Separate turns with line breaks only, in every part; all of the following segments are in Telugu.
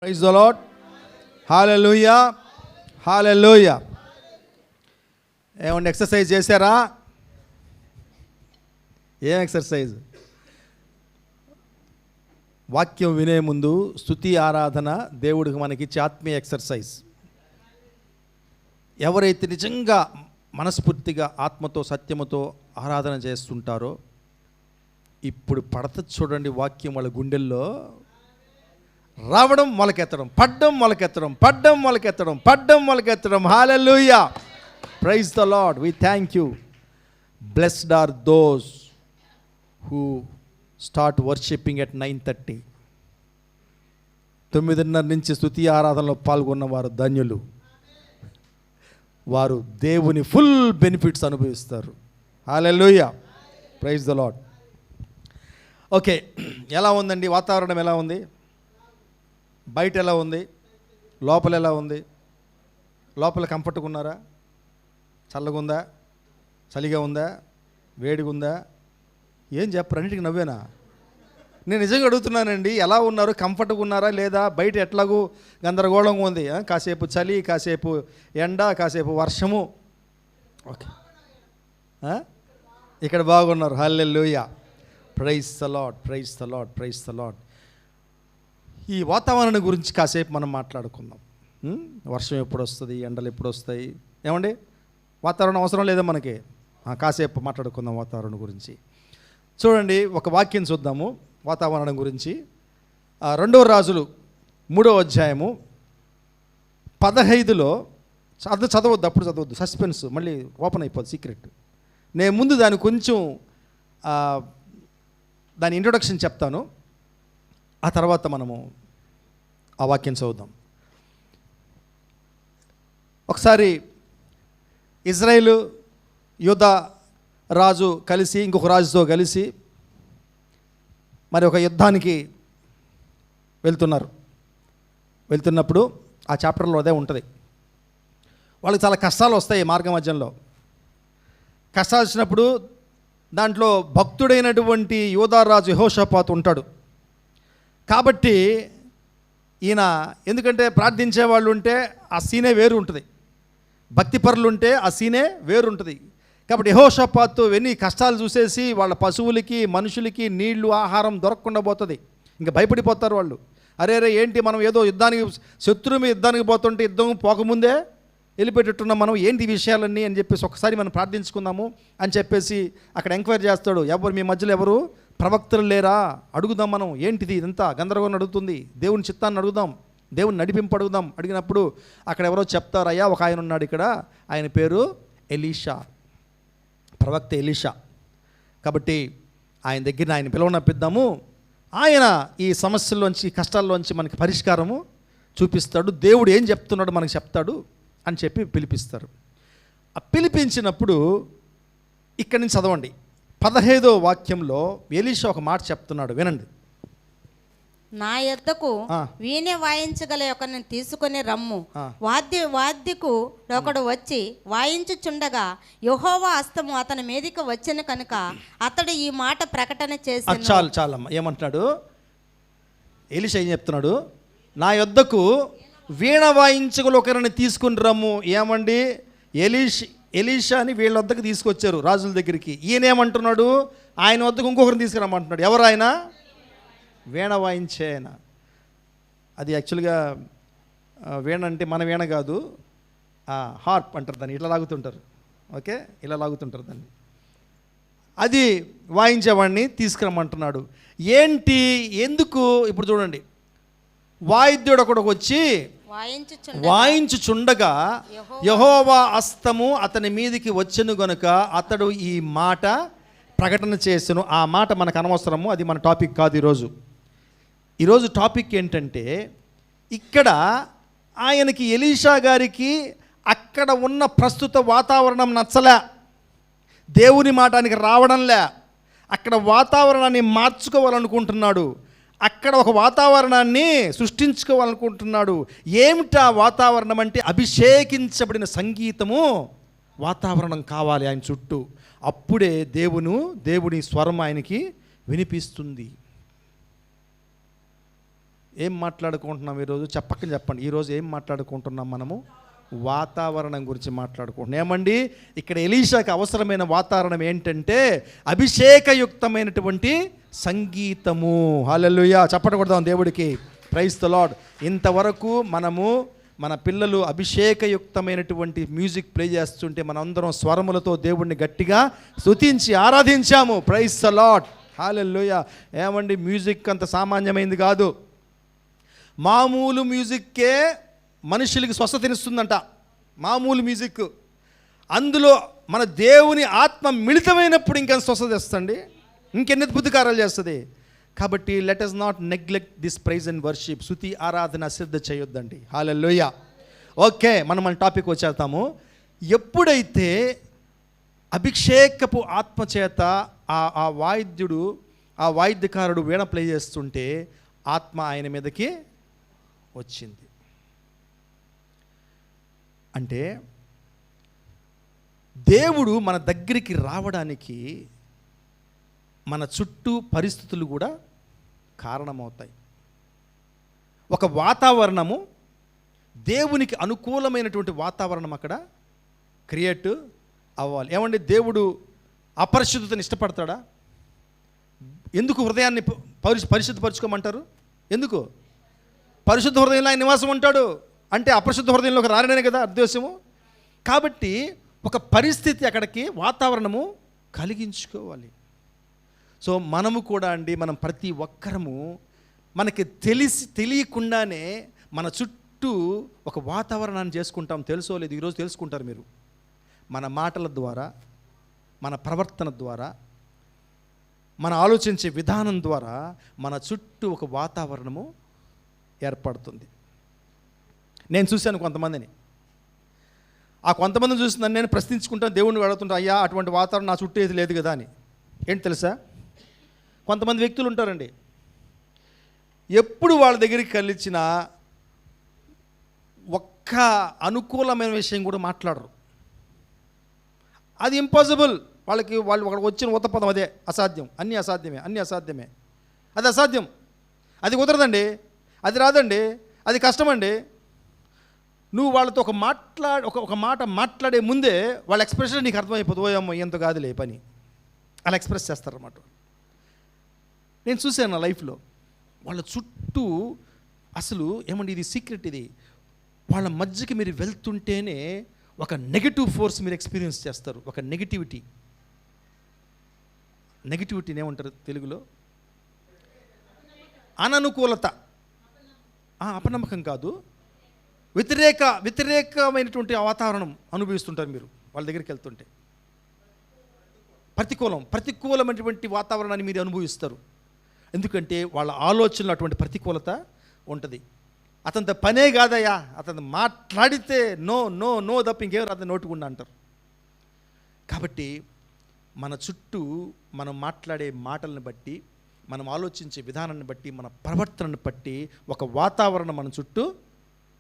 Praise the lord. Hallelujah, hallelujah. ఏమండి, ఎక్సర్సైజ్ చేశారా? ఏం ఎక్సర్సైజ్? వాక్యం వినే ముందు స్తుతి ఆరాధన దేవుడికి మనకి ఆత్మీయ ఎక్సర్సైజ్. ఎవరైతే నిజంగా మనస్ఫూర్తిగా ఆత్మతో సత్యముతో ఆరాధన చేస్తుంటారో ఇప్పుడు పడతది చూడండి, వాక్యం వాళ్ళ గుండెల్లో రావడం మొలకెత్తడం, పడ్డం మొలకెత్తడం, పడ్డం మొలకెత్తడం, పడ్డం మొలకెత్తడం. Hallelujah, praise the lord. We thank you. Blessed are those who start worshipping at 9:30. 9:30 నుంచి స్తుతి ఆరాధనలో పాల్గొన్నవారు ధన్యులు. వారు దేవుని ఫుల్ బెనిఫిట్స్ అనుభవిస్తారు. హల్లెలూయా, ప్రైజ్ ద లార్డ్. ఓకే, ఎలా ఉందండి వాతావరణం? ఎలా ఉంది? బయట ఎలా ఉంది? లోపల ఎలా ఉంది? లోపల కంఫర్ట్గా ఉన్నారా? చల్లగా ఉందా? చలిగా ఉందా? వేడిగా ఉందా? ఏం చెప్పరు, అన్నిటికీ నవ్వేనా? నేను నిజంగా అడుగుతున్నానండి, ఎలా ఉన్నారు? కంఫర్ట్గా ఉన్నారా లేదా? బయట ఎట్లాగూ గందరగోళంగా ఉంది. కాసేపు చలి, కాసేపు ఎండ, కాసేపు వర్షము. ఓకే, ఇక్కడ బాగున్నారు. Hallelujah, praise the lord, praise the lord, praise the lord. ఈ వాతావరణం గురించి కాసేపు మనం మాట్లాడుకుందాం. వర్షం ఎప్పుడు వస్తుంది, ఎండలు ఎప్పుడు వస్తాయి? ఏమండి, వాతావరణం అవసరం లేదా మనకి? కాసేపు మాట్లాడుకుందాం వాతావరణం గురించి. చూడండి, ఒక వాక్యం చూద్దాము వాతావరణం గురించి. 2వ రాజులు 3వ అధ్యాయము 15లో. అది చదవద్దు, అప్పుడు చదవద్దు, సస్పెన్స్ మళ్ళీ ఓపెన్ అయిపోద్ది, సీక్రెట్. నేను ముందు దాని కొంచెం దాని ఇంట్రొడక్షన్ చెప్తాను, ఆ తర్వాత మనము ఆ వాక్యం చదువుదాం. ఒకసారి ఇజ్రాయేలు యూదా రాజు కలిసి ఇంకొక రాజుతో కలిసి మరి ఒక యుద్ధానికి వెళ్తున్నప్పుడు ఆ చాప్టర్లో అదే ఉంటుంది. వాళ్ళకి చాలా కష్టాలు వస్తాయి మార్గ మధ్యంలో. కష్టాలు వచ్చినప్పుడు దాంట్లో భక్తుడైనటువంటి యూదా రాజు యెహోషాపాతు ఉంటాడు. కాబట్టి ఈయన, ఎందుకంటే ప్రార్థించే వాళ్ళు ఉంటే ఆ సీనే వేరు ఉంటుంది, భక్తిపరులు ఉంటే ఆ సీనే వేరు ఉంటుంది. కాబట్టి యెహోషాపాతు ఎన్ని కష్టాలు చూసేసి వాళ్ళ పశువులకి మనుషులకి నీళ్లు ఆహారం దొరకకుండా పోతుంది. ఇంకా భయపడిపోతారు వాళ్ళు. అరే ఏంటి మనం ఏదో యుద్ధానికి, శత్రువు మీద యుద్ధానికి పోతుంటే యుద్ధం పోకముందే వెళ్ళిపెట్టున్నాం మనం, ఏంటి ఈ విషయాలన్నీ అని చెప్పేసి ఒకసారి మనం ప్రార్థించుకుందాము అని చెప్పేసి అక్కడ ఎంక్వైరీ చేస్తాడు. ఎవరు మీ మధ్యలో ఎవరు ప్రవక్తలు లేరా? అడుగుదాం మనం, ఏంటిది ఇదంతా గందరగోళం అడుగుతుంది, దేవుని చిత్తాన్ని అడుగుదాం, దేవుని నడిపింపు అడుగుదాం. అడిగినప్పుడు అక్కడ ఎవరో చెప్తారు, అయ్యా ఒక ఆయన ఉన్నాడు ఇక్కడ, ఆయన పేరు ఎలీషా, ప్రవక్త ఎలీషా. కాబట్టి ఆయన దగ్గర ఆయన పిలవనప్పిద్దాము, ఆయన ఈ సమస్యల్లోంచి కష్టాల్లోంచి మనకి పరిష్కారము చూపిస్తాడు, దేవుడు ఏం చెప్తున్నాడు మనకు చెప్తాడు అని చెప్పి పిలిపిస్తారు. ఆ పిలిపించినప్పుడు ఇక్కడి నుంచి చదవండి, 15వ వాక్యంలో ఎలీషా ఒక మాట చెప్తున్నాడు, వినండి.
నా యొద్దకు వీణె వాయించగల ఒకరిని తీసుకొని రమ్ము. వాద్యకు ఒకడు వచ్చి వాయించుచుండగా యెహోవా హస్తము అతని మీదకి వచ్చిన కనుక అతడు ఈ మాట ప్రకటన చేసి.
చాలమ్మా, ఏమంటున్నాడు ఎలీషా? ఏం చెప్తున్నాడు? నా యొద్దకు వీణ వాయించగల ఒకరిని తీసుకుని రమ్ము. ఏమండి, ఎలీషాని వీళ్ళ వద్దకు తీసుకొచ్చారు రాజుల దగ్గరికి. ఈయన ఏమంటున్నాడు? ఆయన వద్దకు ఇంకొకరిని తీసుకురమ్మంటున్నాడు. ఎవరు ఆయన? వీణ వాయించే ఆయన. అది యాక్చువల్గా వీణ అంటే మన వీణ కాదు, హార్ప్ అంటారు దాన్ని, ఇట్లా లాగుతుంటారు. ఓకే, ఇలా లాగుతుంటారు దాన్ని. అది వాయించేవాడిని తీసుకురమ్మంటున్నాడు. ఏంటి, ఎందుకు? ఇప్పుడు చూడండి, వాయిద్యుడు ఒకడు వచ్చి వాయించుచుండగా యెహోవా హస్తము అతని మీదికి వచ్చెను గనుక అతడు ఈ మాట ప్రకటన చేసెను. ఆ మాట మనకు అనవసరము, అది మన టాపిక్ కాదు ఈరోజు టాపిక్ ఏంటంటే, ఇక్కడ ఆయనకి ఎలీషా గారికి అక్కడ ఉన్న ప్రస్తుత వాతావరణం నచ్చలే, దేవుని మాట ఆయనకి రావడంలే, అక్కడ వాతావరణాన్ని మార్చుకోవాలనుకుంటున్నాడు, అక్కడ ఒక వాతావరణాన్ని సృష్టించుకోవాలనుకుంటున్నాడు. ఏమిటా వాతావరణం అంటే, అభిషేకించబడిన సంగీతము వాతావరణం కావాలి ఆయన చుట్టూ. అప్పుడే దేవుని స్వరం ఆయనకి వినిపిస్తుంది. ఏం మాట్లాడుకుంటున్నాం ఈరోజు? చెప్పండి. ఈరోజు ఏం మాట్లాడుకుంటున్నాం మనము? వాతావరణం గురించి మాట్లాడుకుంటున్నాం. ఏమండి, ఇక్కడ ఎలీషాకి అవసరమైన వాతావరణం ఏంటంటే అభిషేకయుక్తమైనటువంటి సంగీతము. హల్లెలూయా, చప్పట్లు కొడదాం దేవుడికి. Praise the Lord. ఇంతవరకు మనము మన పిల్లలు అభిషేకయుక్తమైనటువంటి మ్యూజిక్ ప్లే చేస్తుంటే మనందరం స్వరములతో దేవుడిని గట్టిగా స్తుతించి ఆరాధించాము. Praise the lord. హల్లెలూయా. ఏమండి, మ్యూజిక్ అంత సామాన్యమైంది కాదు. మామూలు మ్యూజిక్కే మనుషులకి స్వస్థతనిస్తుందంట. మామూలు మ్యూజిక్, అందులో మన దేవుని ఆత్మ మిళితమైనప్పుడు ఇంకెంత స్వస్థత ఇస్తుంది, ఇంకెన్ని అద్భుత కార్యాలు చేస్తుంది. కాబట్టి let us not neglect this praise and worship. స్తుతి ఆరాధన అశ్రద్ధ చేయొద్దండి. హల్లెలూయా. ఓకే, మన టాపిక్ వచ్చేస్తాము. ఎప్పుడైతే అభిషేకపు ఆత్మ చేత ఆ వాయిద్యుడు, ఆ వాయిద్యకారుడు వీణ ప్లే చేస్తుంటే ఆత్మ ఆయన మీదకి వచ్చింది అంటే దేవుడు మన దగ్గరికి రావడానికి మన చుట్టూ పరిస్థితులు కూడా కారణమవుతాయి. ఒక వాతావరణము, దేవునికి అనుకూలమైనటువంటి వాతావరణం అక్కడ క్రియేట్ అవ్వాలి. ఏమండి, దేవుడు అపరిశుద్ధతను ఇష్టపడతాడా? ఎందుకు హృదయాన్ని పరిశుద్ధపరచుకోమంటారు? ఎందుకు? పరిశుద్ధ హృదయంలో ఆయన నివాసం ఉంటాడు అంటే అపరిశుద్ధ హృదయంలోకి రారనే కదా ఉద్దేశము. కాబట్టి ఒక పరిస్థితి, అక్కడికి వాతావరణము కలిగించుకోవాలి. సో మనము కూడా అండి, మనం ప్రతి ఒక్కరము మనకి తెలియకుండానే మన చుట్టూ ఒక వాతావరణాన్ని చేసుకుంటాం. తెలుసో లేదు, ఈరోజు తెలుసుకుంటారు మీరు. మన మాటల ద్వారా, మన ప్రవర్తన ద్వారా, మన ఆలోచించే విధానం ద్వారా మన చుట్టూ ఒక వాతావరణము ఏర్పడుతుంది. నేను చూశాను కొంతమందిని. ఆ కొంతమందిని చూసి నేను ప్రశ్నించుకుంటాను, దేవుణ్ణి అడుగుతుంటా, అయ్యా అటువంటి వాతావరణం నా చుట్టూ ఏది లేదు కదా అని. ఏంటి తెలుసా, కొంతమంది వ్యక్తులు ఉంటారండి, ఎప్పుడు వాళ్ళ దగ్గరికి కలిసిన ఒక్క అనుకూలమైన విషయం కూడా మాట్లాడరు. అది ఇంపాసిబుల్. వాళ్ళు అక్కడ వచ్చిన ఉత్తపదం అదే, అసాధ్యం, అన్నీ అసాధ్యమే. అది అసాధ్యం, అది కుదరదండి, అది రాదండి, అది కష్టమండి. నువ్వు వాళ్ళతో ఒక మాట మాట్లాడే ముందే వాళ్ళ ఎక్స్ప్రెషన్ నీకు అర్థమైపోతుంది. ఓయమ్మ ఎంత కాదులే పని, అలా ఎక్స్ప్రెస్ చేస్తారన్నమాట. నేను చూశాను నా లైఫ్లో వాళ్ళ చుట్టూ అసలు ఏమండి, ఇది సీక్రెట్. ఇది వాళ్ళ మధ్యకి మీరు వెళ్తుంటేనే ఒక నెగిటివ్ ఫోర్స్ మీరు ఎక్స్పీరియన్స్ చేస్తారు. ఒక నెగిటివిటీని ఏమంటారు తెలుగులో? అననుకూలత. అపనమ్మకం కాదు, వ్యతిరేకమైనటువంటి వాతావరణం అనుభవిస్తుంటారు మీరు వాళ్ళ దగ్గరికి వెళ్తుంటే. ప్రతికూలమైనటువంటి వాతావరణాన్ని మీరు అనుభవిస్తారు. ఎందుకంటే వాళ్ళ ఆలోచనలో అటువంటి ప్రతికూలత ఉంటుంది. అతనితో పనే కాదయ్యా, అతను మాట్లాడితే నో తప్ప ఇంకేం రాదు నోటుకుండా అంటారు. కాబట్టి మన చుట్టూ మనం మాట్లాడే మాటలను బట్టి, మనం ఆలోచించే విధానాన్ని బట్టి, మన ప్రవర్తనను బట్టి ఒక వాతావరణం మన చుట్టూ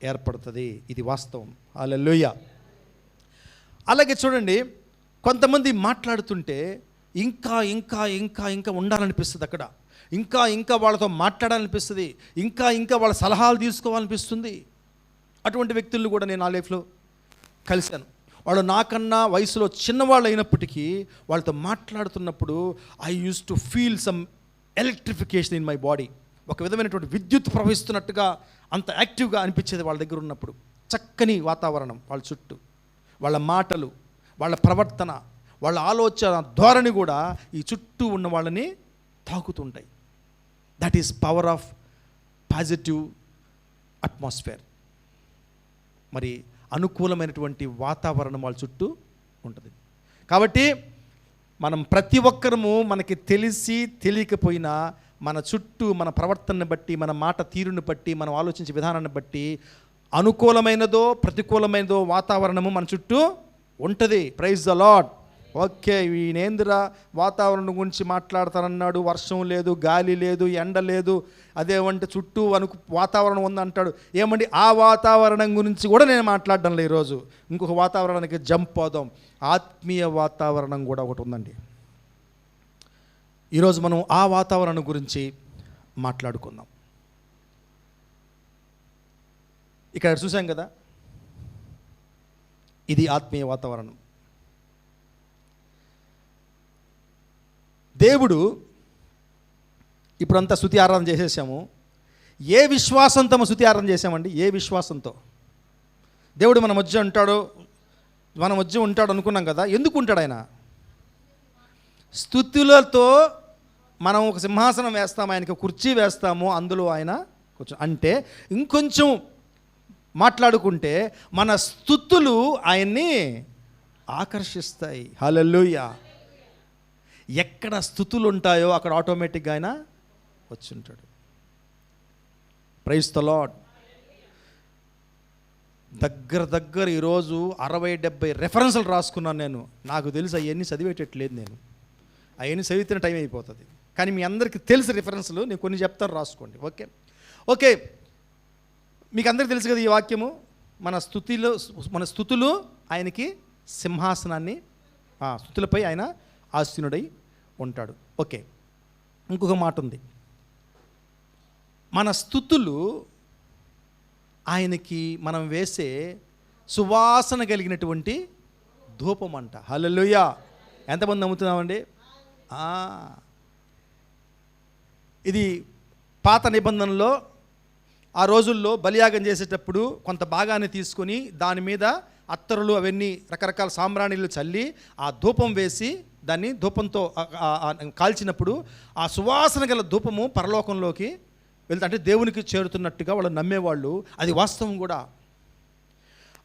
ఏర్పడుతుంది. ఇది వాస్తవం. హల్లెలూయా. అలాగే చూడండి, కొంతమంది మాట్లాడుతుంటే ఇంకా ఉండాలనిపిస్తుంది అక్కడ. ఇంకా వాళ్ళతో మాట్లాడాలనిపిస్తుంది. ఇంకా వాళ్ళ సలహాలు తీసుకోవాలనిపిస్తుంది. అటువంటి వ్యక్తులను కూడా నేను నా లైఫ్లో కలిశాను. వాళ్ళు నాకన్నా వయసులో చిన్నవాళ్ళు అయినప్పటికీ వాళ్ళతో మాట్లాడుతున్నప్పుడు I use to feel some electrification in my body. ఒక విధమైనటువంటి విద్యుత్ ప్రవహిస్తున్నట్టుగా అంత యాక్టివ్గా అనిపించేది వాళ్ళ దగ్గర ఉన్నప్పుడు. చక్కని వాతావరణం వాళ్ళ చుట్టూ, వాళ్ళ మాటలు, వాళ్ళ ప్రవర్తన, వాళ్ళ ఆలోచన ధోరణి కూడా ఈ చుట్టూ ఉన్న వాళ్ళని తాకుతుంటాయి. That is power of positive atmosphere. మరి అనుకూలమైనటువంటి వాతావరణం వాళ్ళ చుట్టూ ఉంటుంది. కాబట్టి మనం ప్రతి ఒక్కరము మనకి తెలిసి తెలియకపోయినా మన చుట్టూ మన ప్రవర్తనను బట్టి, మన మాట తీరుని బట్టి, మనం ఆలోచించే విధానాన్ని బట్టి అనుకూలమైనదో ప్రతికూలమైనదో వాతావరణము మన చుట్టూ ఉంటుంది. Praise the lord. ఓకే, ఈయనేంద్రా వాతావరణం గురించి మాట్లాడతానన్నాడు, వర్షం లేదు, గాలి లేదు, ఎండ లేదు, అదేమంటే చుట్టూ వాతావరణం ఉందంటాడు. ఏమండి, ఆ వాతావరణం గురించి కూడా నేను మాట్లాడడం లేదు ఈరోజు. ఇంకొక వాతావరణానికి జంప్ అవుదాం. ఆత్మీయ వాతావరణం కూడా ఒకటి ఉందండి. ఈరోజు మనం ఆ వాతావరణం గురించి మాట్లాడుకుందాం. ఇక్కడ చూసాం కదా, ఇది ఆత్మీయ వాతావరణం. దేవుడు ఇప్పుడంతా స్తుతి ఆరాధన చేసేసాము. ఏ విశ్వాసంతో మనం స్తుతి ఆరాధన చేసామండి? ఏ విశ్వాసంతో? దేవుడు మన మధ్య ఉంటాడు అనుకున్నాం కదా. ఎందుకు ఉంటాడు ఆయన? స్తుతులతో మనం ఒక సింహాసనం వేస్తాము, ఆయనకి కుర్చీ వేస్తాము, అందులో ఆయన కూర్చో. అంటే ఇంకొంచెం మాట్లాడుకుంటే మన స్తుతులు ఆయన్ని ఆకర్షిస్తాయి. హల్లెలూయా. ఎక్కడ స్తుతులు ఉంటాయో అక్కడ ఆటోమేటిక్గా ఆయన వచ్చి ఉంటాడు. Praise the Lord. దగ్గర ఈరోజు 60-70 రెఫరెన్సులు రాసుకున్నాను నేను. నాకు తెలుసు అవన్నీ చదివేటట్లేదు, నేను అవన్నీ చదివితే టైం అయిపోతుంది. కానీ మీ అందరికీ తెలుసు రిఫరెన్స్లు, నేను కొన్ని చెప్తాను, రాసుకోండి. ఓకే. మీకు అందరికీ తెలుసు కదా ఈ వాక్యము. మన స్తుతులు ఆయనకి సింహాసనాన్ని, స్తుతులపై ఆయన ఆసీనుడై ఉంటాడు. ఓకే, ఇంకొక మాట ఉంది. మన స్తుతులు ఆయనకి మనం వేసే సువాసన కలిగినటువంటి ధూపం అంట. హల్లెలూయా. ఎంతమంది నమ్ముతున్నామండి? ఇది పాత నిబంధనలో ఆ రోజుల్లో బలియాగం చేసేటప్పుడు కొంత భాగాన్ని తీసుకొని దాని మీద అత్తరులు అవన్నీ రకరకాల సాంబ్రాణీలు చల్లి ఆ ధూపం వేసి దాన్ని ధూపంతో కాల్చినప్పుడు ఆ సువాసన గల ధూపము పరలోకంలోకి వెళ్తా, అంటే దేవునికి చేరుతున్నట్టుగా వాళ్ళు నమ్మేవాళ్ళు. అది వాస్తవం కూడా.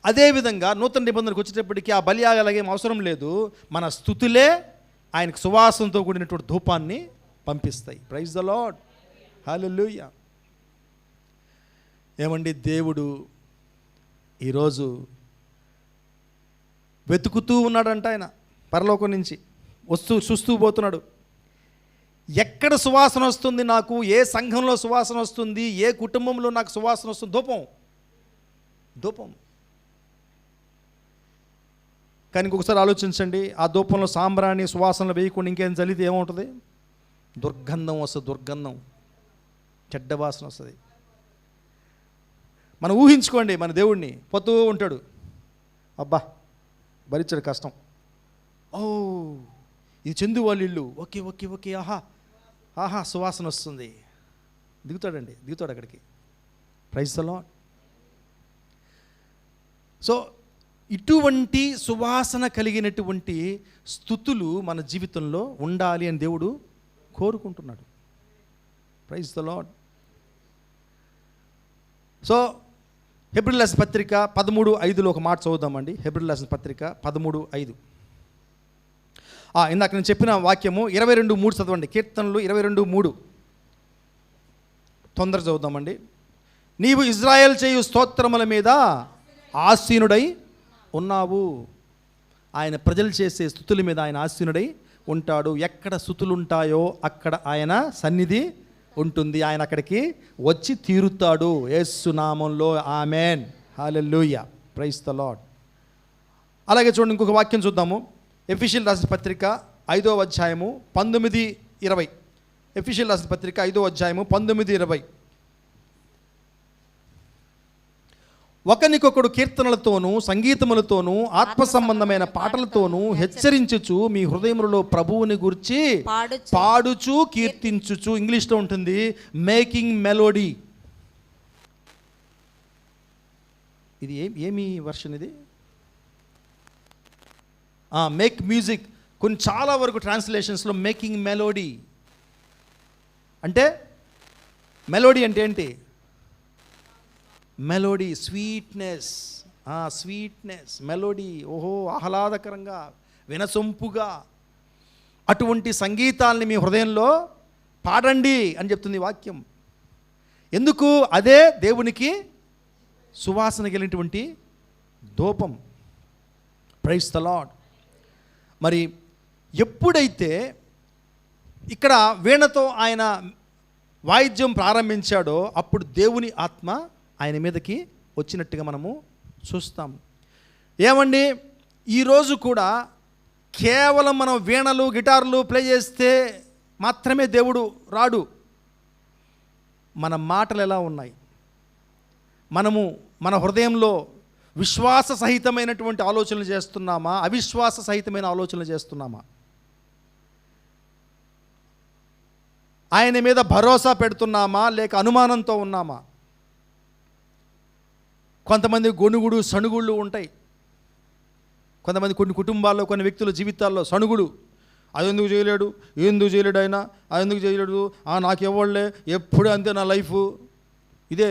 అదేవిధంగా నూతన నిబంధనకు వచ్చేటప్పటికి ఆ బలియాగలగేం అవసరం లేదు. మన స్తుతులే ఆయనకు సువాసనతో కూడినటువంటి ధూపాన్ని పంపిస్తాయి. Praise the lord. హల్లెలూయా. ఏమండి, దేవుడు ఈరోజు వెతుకుతూ ఉన్నాడంట. ఆయన పరలోకం నుంచి చూస్తూ పోతున్నాడు. ఎక్కడ సువాసన వస్తుంది నాకు? ఏ సంఘంలో సువాసన వస్తుంది? ఏ కుటుంబంలో నాకు సువాసన వస్తుంది? ధూపం. కానీ ఇంకొకసారి ఆలోచించండి, ఆ ధూపంలో సాంబ్రాణి సువాసనలు వేయకుండా ఇంకేం చల్లితే ఏమవుతుంది? దుర్గంధం వస్తుంది. దుర్గంధం, చెడ్డ వాసన వస్తుంది. మనం ఊహించుకోండి, మన దేవుణ్ణి పోతూ ఉంటాడు. అబ్బా, భరించడు కష్టం. ఇది చందు వాళ్ళ ఇల్లు. ఓకే. ఆహా సువాసన వస్తుంది. దిగుతాడు అక్కడికి. Praise the Lord. సో ఇటువంటి సువాసన కలిగినటువంటి స్తుతులు మన జీవితంలో ఉండాలి అని దేవుడు కోరుకుంటున్నాడు. Praise the Lord. సో హెబ్రీయుల రాసిన పత్రిక 13:5 ఒక మాట చదువుదామండి. హెబ్రీయుల రాసిన పత్రిక 13:5. ఇందాక నేను చెప్పిన వాక్యము 22:3 చదవండి. కీర్తనలు 22:3 తొందర చదువుదామండి. నీవు ఇజ్రాయేల్ చేయు స్తోత్రముల మీద ఆసీనుడై ఉన్నావు. ఆయన ప్రజలు చేసే స్తుతుల మీద ఆయన ఆసీనుడై ఉంటాడు. ఎక్కడ స్తుతులు ఉంటాయో అక్కడ ఆయన సన్నిధి ఉంటుంది. ఆయన అక్కడికి వచ్చి తీరుతాడు. యేసు నామములో amen. Hallelujah. Praise the lord. అలాగే చూడండి, ఇంకొక వాక్యం చూద్దాము. ఎఫెసీయుల రాసిన పత్రిక 5వ అధ్యాయము 19-20. ఎఫెసీయుల రాసిన పత్రిక 5వ అధ్యాయము 19-20. ఒకనికొకడు కీర్తనలతోనూ సంగీతములతోనూ ఆత్మ సంబంధమైన పాటలతోనూ హెచ్చరించుచు మీ హృదయములలో ప్రభువుని గురించి పాడుచు కీర్తించుచు. ఇంగ్లీష్లో ఉంటుంది మేకింగ్ మెలోడీ. ఇది ఏమి వర్షన్ ఇది? Make music. కొన్ని చాలా వరకు ట్రాన్స్లేషన్స్లో మేకింగ్ మెలోడీ అంటే, మెలోడీ అంటే ఏంటి? Melody, sweetness. మెలోడీ. ఆహ్లాదకరంగా, వినసొంపుగా అటువంటి సంగీతాల్ని మీ హృదయంలో పాడండి అని చెప్తుంది వాక్యం. ఎందుకు? అదే దేవునికి సువాసన కలిగినటువంటి ధూపం. Praise the Lord. మరి ఎప్పుడైతే ఇక్కడ వీణతో ఆయన వాయిద్యం ప్రారంభించాడో అప్పుడు దేవుని ఆత్మ ఆయన మీదకి వచ్చినట్టుగా మనము చూస్తాం. ఏమండి, ఈరోజు కూడా కేవలం మనం వీణలు గిటార్లు ప్లే చేస్తే మాత్రమే దేవుడు రాడు. మన మాటలు ఎలా ఉన్నాయి? మనము మన హృదయంలో విశ్వాస సహితమైనటువంటి ఆలోచనలు చేస్తున్నామా, అవిశ్వాస సహితమైన ఆలోచనలు చేస్తున్నామా? ఆయన మీద భరోసా పెడుతున్నామా లేక అనుమానంతో ఉన్నామా? కొంతమంది గొణుగుడు సణుగుళ్ళు ఉంటాయి. కొంతమంది కొన్ని కుటుంబాల్లో కొన్ని వ్యక్తుల జీవితాల్లో సణుగుడు, అది ఎందుకు చేయలేడు, ఎందుకు చేయలేడు ఆయన, అది ఎందుకు చేయలేడు, నాకు ఇవ్వలే, ఎప్పుడు అంతే నా లైఫ్. ఇదే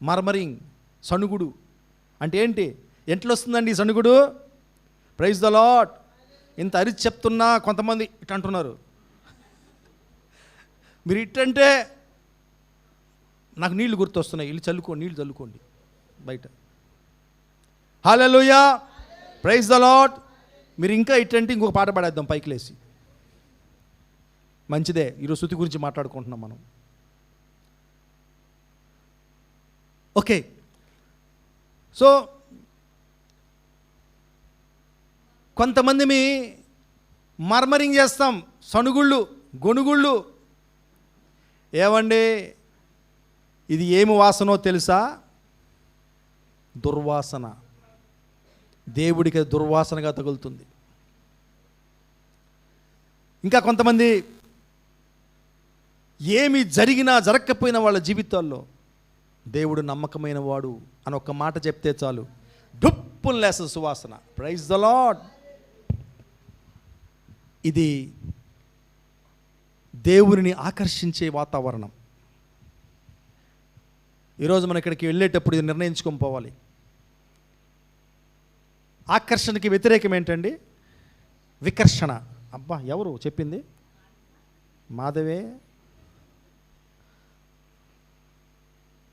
మర్మరింగ్, సణుగుడు అంటే ఏంటి? ఎట్లా వస్తుందండి ఈ సణుగుడు? Praise the lord. ఇంత అరిచి చెప్తున్నా కొంతమంది ఇట్ అంటున్నారు. మీరు ఇట్టంటే నాకు నీళ్లు గుర్తొస్తున్నాయి, నీళ్ళు చల్లుకోండి బయట. హల్లెలూయా, ప్రైజ్ ద లార్డ్. మీరు ఇంకా ఇట్టంటే ఇంకొక పాట పాడేద్దాం పైకి లేసి. మంచిదే, ఈరోజు స్తుతి గురించి మాట్లాడుకుంటున్నాం మనం. ఓకే, సో కొంతమంది మీ మర్మరింగ్ చేస్తాం, సణుగుళ్ళు గొణుగుళ్ళు. ఏమండి, ఇది ఏమి వాసనో తెలుసా? దుర్వాసన. దేవుడికి దుర్వాసనగా తగులుతుంది. ఇంకా కొంతమంది ఏమి జరిగినా జరగకపోయినా వాళ్ళ జీవితాల్లో దేవుడు నమ్మకమైన వాడు అని ఒక మాట చెప్తే చాలు, డుప్పులు లేస్తుంది సువాసన. Praise the Lord. ఇది దేవుని ఆకర్షించే వాతావరణం. ఈరోజు మనం ఇక్కడికి వెళ్ళేటప్పుడు ఇది నిర్ణయించుకొని పోవాలి. ఆకర్షణకి వ్యతిరేకం ఏంటండి? వికర్షణ. అబ్బా, ఎవరు చెప్పింది? మాధవే.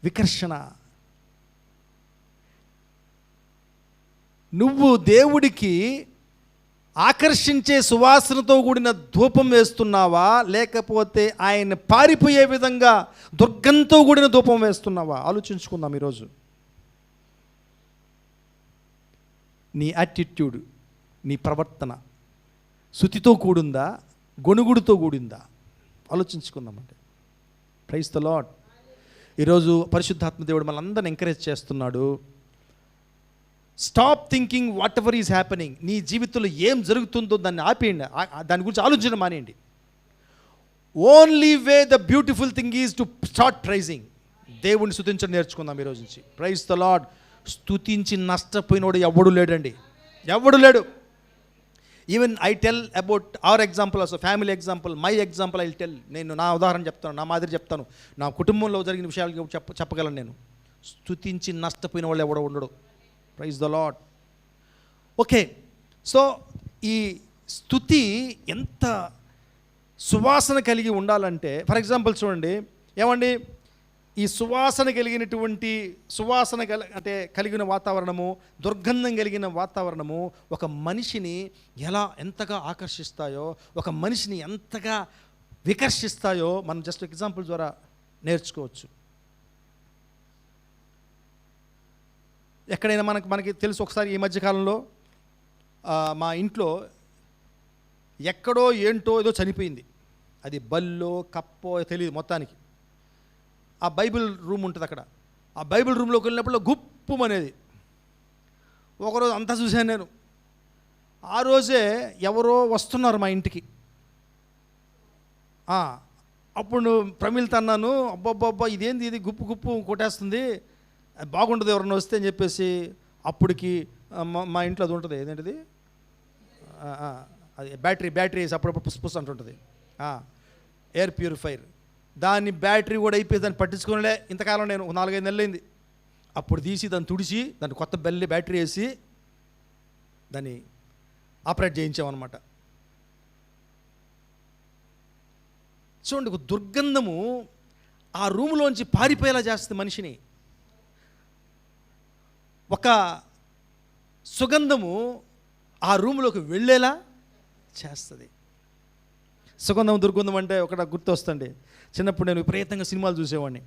వికర్షణ. నువ్వు దేవుడికి ఆకర్షించే సువాసనతో కూడిన ధూపం వేస్తున్నావా, లేకపోతే ఆయన పారిపోయే విధంగా దుర్గంతో కూడిన ధూపం వేస్తున్నావా? ఆలోచించుకుందాం ఈరోజు. నీ యాటిట్యూడ్, నీ ప్రవర్తన శృతితో కూడిందా, గొణుగుడితో కూడిందా? ఆలోచించుకుందామంటే. Praise the lord. ఈరోజు పరిశుద్ధాత్మ దేవుడు మనందరిని ఎంకరేజ్ చేస్తున్నాడు. Stop thinking whatever is happening. నీ జీవితంలో ఏం జరుగుతుందో దాన్ని ఆపేయండి, దాని గురించి ఆలోచన మానేయండి. Only way the beautiful thing is to start praising. దేవుడిని స్తుతించడం నేర్చుకుందాం ఈరోజు నుంచి. Praise the Lord. స్తుతించి నష్టపోయినోడు ఎవడు లేడండి, ఎవడు లేడు. Even I tell about our example, also family example, my example I tell. నేను నా ఉదాహరణ చెప్తాను, నా మాదిరి చెప్తాను, నా కుటుంబంలో జరిగిన విషయాలు చెప్పగలను నేను. స్తుతించి నష్టపోయిన వాళ్ళు ఎవడో ఉండడు. Praise the lord. Okay, so ఈ స్తుతి ఎంత సువాసన కలిగి ఉండాలంటే, ఫర్ ఎగ్జాంపుల్ చూడండి, ఏమండి, ఈ సువాసన కలిగినటువంటి కలిగిన వాతావరణము, దుర్గంధం కలిగిన వాతావరణము ఒక మనిషిని ఎంతగా ఆకర్షిస్తాయో, ఒక మనిషిని ఎంతగా వికర్షిస్తాయో మనం జస్ట్ ఎగ్జాంపుల్ ద్వారా నేర్చుకోవచ్చు. ఎక్కడైనా మనకి తెలుసు, ఒకసారి ఈ మధ్యకాలంలో మా ఇంట్లో ఎక్కడో ఏంటో ఏదో చనిపోయింది. అది బల్లో కప్పో తెలియదు, మొత్తానికి ఆ బైబిల్ రూమ్ ఉంటుంది అక్కడ. ఆ బైబిల్ రూమ్లోకి వెళ్ళినప్పుడు గుప్పుం అనేది. ఒకరోజు అంతా చూశాను నేను. ఆ రోజే ఎవరో వస్తున్నారు మా ఇంటికి. అప్పుడు ప్రమిళతో అన్నాను, అబ్బబ్బబ్బా ఇదేంది, ఇది గుప్పు గుప్పు కొట్టేస్తుంది, అది బాగుంటుంది ఎవరన్నా వస్తే అని చెప్పేసి. అప్పటికి మా ఇంట్లో అది ఉంటుంది, ఏదేంటిది, అది బ్యాటరీ వేసి అప్పుడప్పుడు పుస్ అంటుంటుంది, ఎయిర్ ప్యూరిఫైర్. దాన్ని బ్యాటరీ కూడా అయిపోయి దాన్ని పట్టించుకోలే ఇంతకాలం, నేను 4-5 నెలలైంది. అప్పుడు తీసి దాన్ని తుడిచి దాన్ని కొత్త బ్యాటరీ వేసి దాన్ని ఆపరేట్ చేయించామన్నమాట. చూడండి, ఒక దుర్గంధము ఆ రూములోంచి పారిపోయేలా చేస్తుంది మనిషిని. ఒక సుగంధము ఆ రూములోకి వెళ్ళేలా చేస్తుంది. సుగంధం దుర్గంధం అంటే ఒకటి గుర్తొస్తుంది. చిన్నప్పుడు నేను విపరీతంగా సినిమాలు చూసేవాడిని.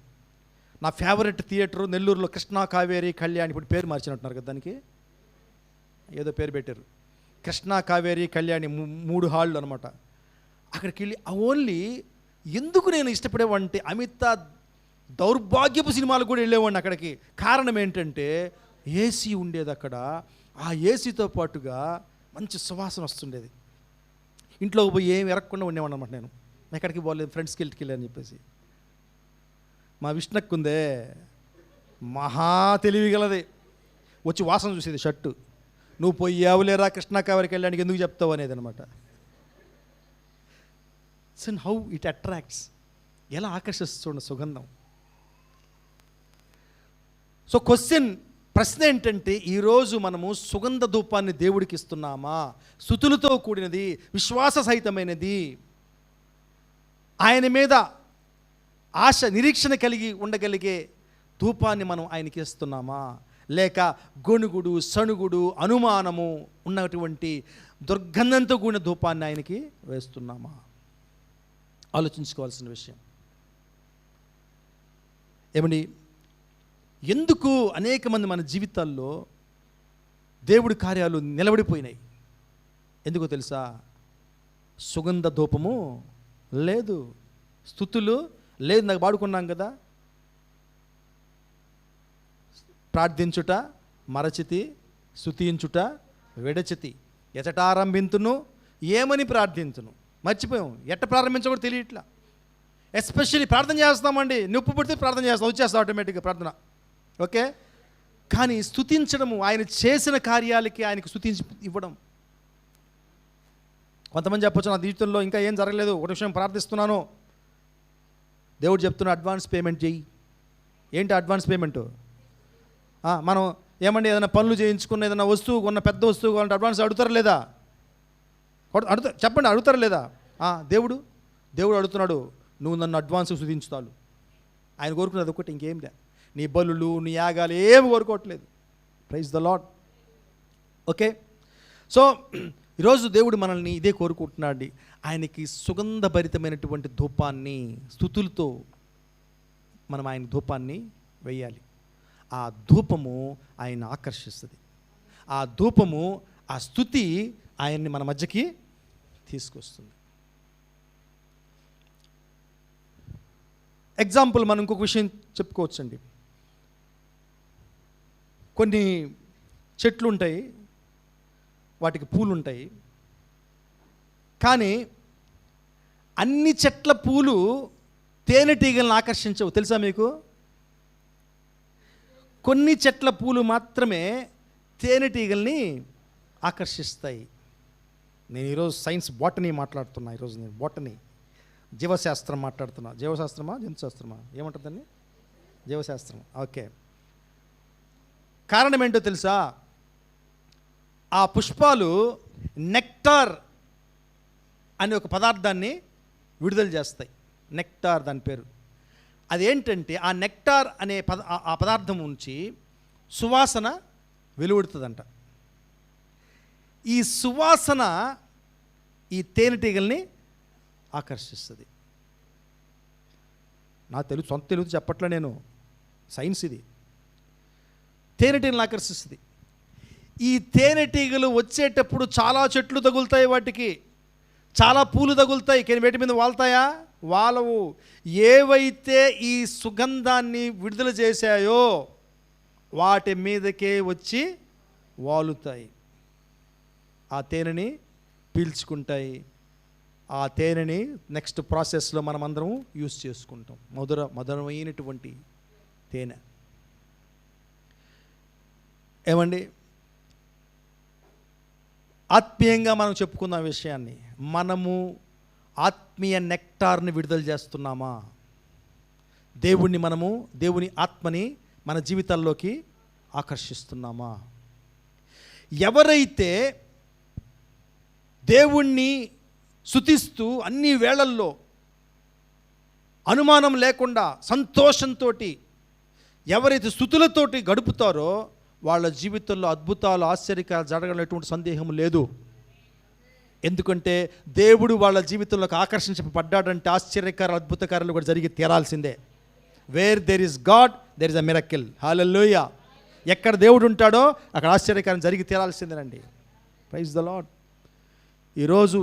నా ఫేవరెట్ థియేటర్ నెల్లూరులో కృష్ణా కావేరి కళ్యాణి, ఇప్పుడు పేరు మార్చినట్టున్నారు కదా, దానికి ఏదో పేరు పెట్టారు, కృష్ణా కావేరి కళ్యాణి, 3 హాళ్ళు అనమాట. అక్కడికి వెళ్ళి ఓన్లీ ఎందుకు నేను ఇష్టపడేవంటే దౌర్భాగ్యపు సినిమాలకు కూడా వెళ్ళేవాడిని అక్కడికి. కారణం ఏంటంటే ఏసీ ఉండేది అక్కడ. ఆ ఏసీతో పాటుగా మంచి సువాసన వస్తుండేది. ఇంట్లోకి పోయి ఏం ఎరగకుండా ఉండేవాడిని అనమాట. నేను ఎక్కడికి పోలేదు, ఫ్రెండ్స్కి వెళ్ళి అని చెప్పేసి. మా విష్ణుకు ఉందే, మహా తెలివిగలది, వచ్చి వాసన చూసేది షర్టు. నువ్వు పోయావులేరా కృష్ణా కావరికి వెళ్ళడానికి ఎందుకు చెప్తావు అనేది అనమాట. సో హౌ ఇట్ అట్రాక్ట్స్, ఎలా ఆకర్షిస్తున్న సుగంధం. సో ప్రశ్న ఏంటంటే, ఈరోజు మనము సుగంధ ధూపాన్ని దేవుడికి ఇస్తున్నామా? స్తుతులతో కూడినది, విశ్వాస సహితమైనది, ఆయన మీద ఆశ నిరీక్షణ కలిగి ఉండగలిగే ధూపాన్ని మనం ఆయనకి ఇస్తున్నామా? లేక గొణుగుడు, సణుగుడు, అనుమానము ఉన్నటువంటి దుర్గంధంతో కూడిన ధూపాన్ని ఆయనకి వేస్తున్నామా? ఆలోచించుకోవాల్సిన విషయం. ఏమండి, ఎందుకు అనేక మంది మన జీవితాల్లో దేవుడి కార్యాలు నిలబడిపోయినాయి? ఎందుకో తెలుసా? సుగంధ ధూపము లేదు, స్తుతులు లేదు. నాకు పాడుకున్నాం కదా, ప్రార్థించుట మరచితి, స్తుతించుట విడచితి, ఎచటారంభింతును ఏమని ప్రార్థించును. మర్చిపోయాం, ఎట్ట ప్రారంభించో కూడా తెలియట్లా. ఎస్పెషల్లీ ప్రార్థన చేస్తామండి, నొప్పి పుడితే ప్రార్థన చేస్తాం, వచ్చేస్తాం ఆటోమేటిక్గా ప్రార్థన, ఓకే. కానీ స్తుతించడము, ఆయన చేసిన కార్యాలకి ఆయనకు స్తుతించి ఇవ్వడం. కొంతమంది చెప్పొచ్చు, నా జీవితంలో ఇంకా ఏం జరగలేదు, ఒక విషయం ప్రార్థిస్తున్నాను, దేవుడు చెప్తున్న అడ్వాన్స్ పేమెంట్ చెయ్యి. ఏంటి అడ్వాన్స్ పేమెంటు? మనం ఏమండి ఏదైనా పనులు చేయించుకున్న, ఏదైనా వస్తువు కొన్న, పెద్ద వస్తువు కొన్న అడ్వాన్స్ అడుగుతారా లేదా? చెప్పండి, అడుగుతారా లేదా? దేవుడు అడుగుతున్నాడు, నువ్వు నన్ను అడ్వాన్స్ స్తుతించుతాను. ఆయన కోరుకున్నది ఒకటి, ఇంకేం లే. నీ బలులు, నీ యాగాలు ఏమి కోరుకోవట్లేదు. Praise the lord. Okay. So ఈరోజు దేవుడు మనల్ని ఇదే కోరుకుంటున్నాడు. ఆయనకి సుగంధభరితమైనటువంటి ధూపాన్ని, స్తుతులతో మనం ఆయన ధూపాన్ని వేయాలి. ఆ ధూపము ఆయన ఆకర్షిస్తుంది. ఆ ధూపము, ఆ స్తుతి ఆయన్ని మన మధ్యకి తీసుకొస్తుంది. ఎగ్జాంపుల్ మనం ఇంకొక విషయం చెప్పుకోవచ్చండి. కొన్ని చెట్లు ఉంటాయి, వాటికి పూలు ఉంటాయి, కానీ అన్ని చెట్ల పూలు తేనెటీగలను ఆకర్షించవు, తెలుసా మీకు? కొన్ని చెట్ల పూలు మాత్రమే తేనెటీగల్ని ఆకర్షిస్తాయి. నేను ఈరోజు సైన్స్ బాటనీ మాట్లాడుతున్నా. ఈరోజు నేను బాటనీ, జీవశాస్త్రం మాట్లాడుతున్నా. జీవశాస్త్రమా, జంతుశాస్త్రమా, ఏమంటుందండి? జీవశాస్త్రం. ఓకే. కారణం ఏంటో తెలుసా? ఆ పుష్పాలు నెక్టార్ అనే ఒక పదార్థాన్ని విడుదల చేస్తాయి. నెక్టార్ దాని పేరు. అదేంటంటే, ఆ నెక్టార్ అనే ఆ పదార్థం నుంచి సువాసన వెలువడుతుందంట. ఈ సువాసన ఈ తేనెటీగల్ని ఆకర్షిస్తుంది. నా సొంత తెలుగు చెప్పట్లే నేను, సైన్స్ ఇది. తేనెటీగలను ఆకర్షిస్తుంది. ఈ తేనెటీగలు వచ్చేటప్పుడు చాలా చెట్లు తగులుతాయి, వాటికి చాలా పూలు తగులుతాయి, కానీ వేటి మీద వాళ్తాయా? వాలవు. ఏవైతే ఈ సుగంధాన్ని విడుదల చేశాయో వాటి మీదకే వచ్చి వాలుతాయి, ఆ తేనెని పీల్చుకుంటాయి. ఆ తేనెని నెక్స్ట్ ప్రాసెస్లో మనం అందరం యూజ్ చేసుకుంటాం. మధురమైనటువంటి తేనె. ఏమండి, ఆత్మీయంగా మనం చెప్పుకున్న విషయాన్ని, మనము ఆత్మీయ నెక్టార్ని విడుదల చేస్తున్నామా? దేవుని ఆత్మని మన జీవితాల్లోకి ఆకర్షిస్తున్నామా? ఎవరైతే దేవుణ్ణి స్తుతిస్తూ అన్ని వేళల్లో అనుమానం లేకుండా సంతోషంతో ఎవరైతే స్తుతులతోటి గడుపుతారో వాళ్ళ జీవితంలో అద్భుతాలు, ఆశ్చర్యకాలు జరగనటువంటి సందేహం లేదు. ఎందుకంటే దేవుడు వాళ్ళ జీవితంలోకి ఆకర్షించబడ్డాడంటే ఆశ్చర్యకార, అద్భుతకారాలు కూడా జరిగి తీరాల్సిందే. Where there is God there is a miracle. Hallelujah. ఎక్కడ దేవుడు ఉంటాడో అక్కడ ఆశ్చర్యకారం జరిగి తీరాల్సిందేనండి. Praise the lord. ఈరోజు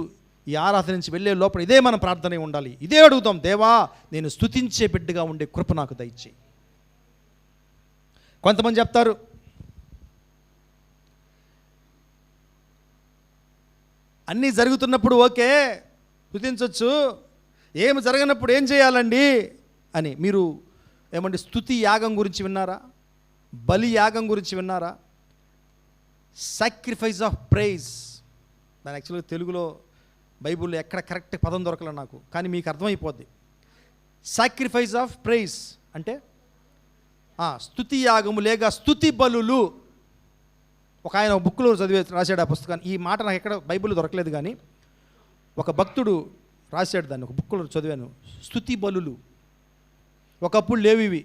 ఈ ఆరాధన నుంచి వెళ్ళే లోపల ఇదే మన ప్రార్థన ఉండాలి. ఇదే అడుగుతాం, దేవా నేను స్తుతించే బిడ్డగా ఉండే కృప నాకు దయచేయి. కొంతమంది చెప్తారు, అన్నీ జరుగుతున్నప్పుడు ఓకే స్తుతించవచ్చు, ఏమి జరగనప్పుడు ఏం చేయాలండి అని. మీరు ఏమంటే స్తుతి యాగం గురించి విన్నారా? బలి యాగం గురించి విన్నారా? సాక్రిఫైస్ ఆఫ్ ప్రైజ్, దాని యాక్చువల్గా తెలుగులో బైబిల్లో ఎక్కడ కరెక్ట్ పదం దొరకలే నాకు, కానీ మీకు అర్థమైపోద్ది. సాక్రిఫైస్ ఆఫ్ ప్రైజ్ అంటే స్తుతి యాగము లేక స్తుతి బలులు. ఒక ఆయన బుక్లో రాశాడు ఆ పుస్తకాన్ని. ఈ మాట నాకు ఎక్కడ బైబిల్లో దొరకలేదు, కానీ ఒక భక్తుడు రాశాడు దాన్ని, ఒక బుక్లో చదివాను. స్తుతి బలులు ఒకప్పుడు లేవివి,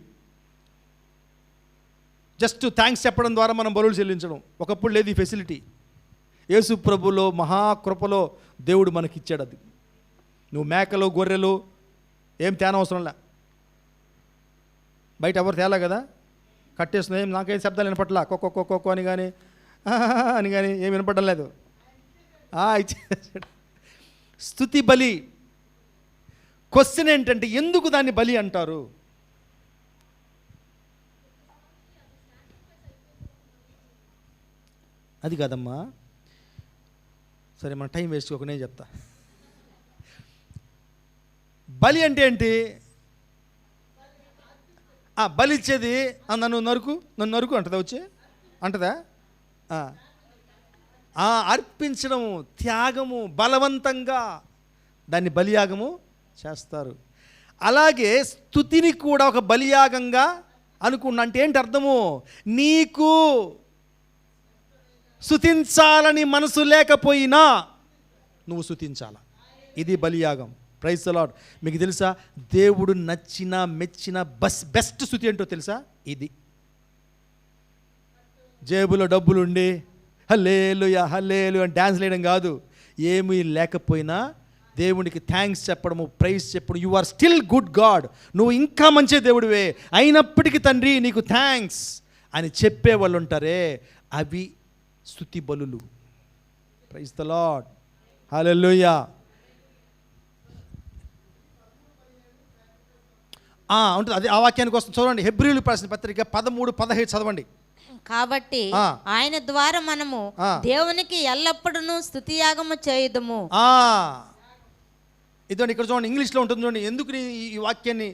జస్ట్ థ్యాంక్స్ చెప్పడం ద్వారా మనం బలులు చెల్లించడం. ఒకప్పుడు లేదు ఈ ఫెసిలిటీ. యేసు ప్రభులో మహాకృపలో దేవుడు మనకిచ్చాడు అది. నువ్వు మేకలు గొర్రెలు ఏం తేనవసరంలే, బయట ఎవరు తేలా కదా, కట్టేస్తున్నాయి. నాకేం శబ్దాలు వినపట్లా, కొక్కో అని కానీ అని కానీ ఏం వినపడడం లేదు. ఇచ్చేసాడు. స్తుతి బలి. క్వశ్చన్ ఏంటంటే ఎందుకు దాన్ని బలి అంటారు? అది కాదమ్మా, సరే మన టైం వేస్ట్ చేసుకోక నేను చెప్తా. బలి అంటే ఏంటి? బలి ఇచ్చేది నన్ను నరుకు అంటదా, వచ్చి అంటదా? అర్పించడము, త్యాగము, బలవంతంగా దాన్ని బలియాగము చేస్తారు. అలాగే స్తుతిని కూడా ఒక బలియాగంగా అనుకున్నా. అంటే ఏంటి అర్థము? నీకు స్తుతించాలని మనసు లేకపోయినా నువ్వు స్తుతించాల. ఇది బలియాగం. Praise the lord. మీకు తెలుసా దేవుడు నచ్చిన మెచ్చిన బెస్ట్ స్తుతి ఏంటో తెలుసా? ఇది. జేబులో డబ్బులుండి హల్లేలూయా హల్లేలూయా అని డ్యాన్స్ వేయడం కాదు. ఏమీ లేకపోయినా దేవునికి థ్యాంక్స్ చెప్పడము, ప్రైజ్ చెప్పడం. You are still good God, నువ్వు ఇంకా మంచి దేవుడివే, అయినప్పటికీ తండ్రి నీకు థ్యాంక్స్ అని చెప్పేవాళ్ళు ఉంటారే, అవి స్తుతి బలులు. Praise the lord. హల్లెలూయా. ఉంటుంది. అది ఆ వాక్యానికి వస్తుంది. చూడండి, హెబ్రీయులకు రాసిన పత్రిక 13:17 చదవండి.
కాబట్టి ఆయన ద్వారా మనము దేవునికి ఎల్లప్పుడూ స్తుతియాగము చేయుదుము.
ఇదండి, ఇక్కడ చూడండి, ఇంగ్లీష్లో ఉంటుంది చూడండి. ఎందుకు ఈ వాక్యాన్ని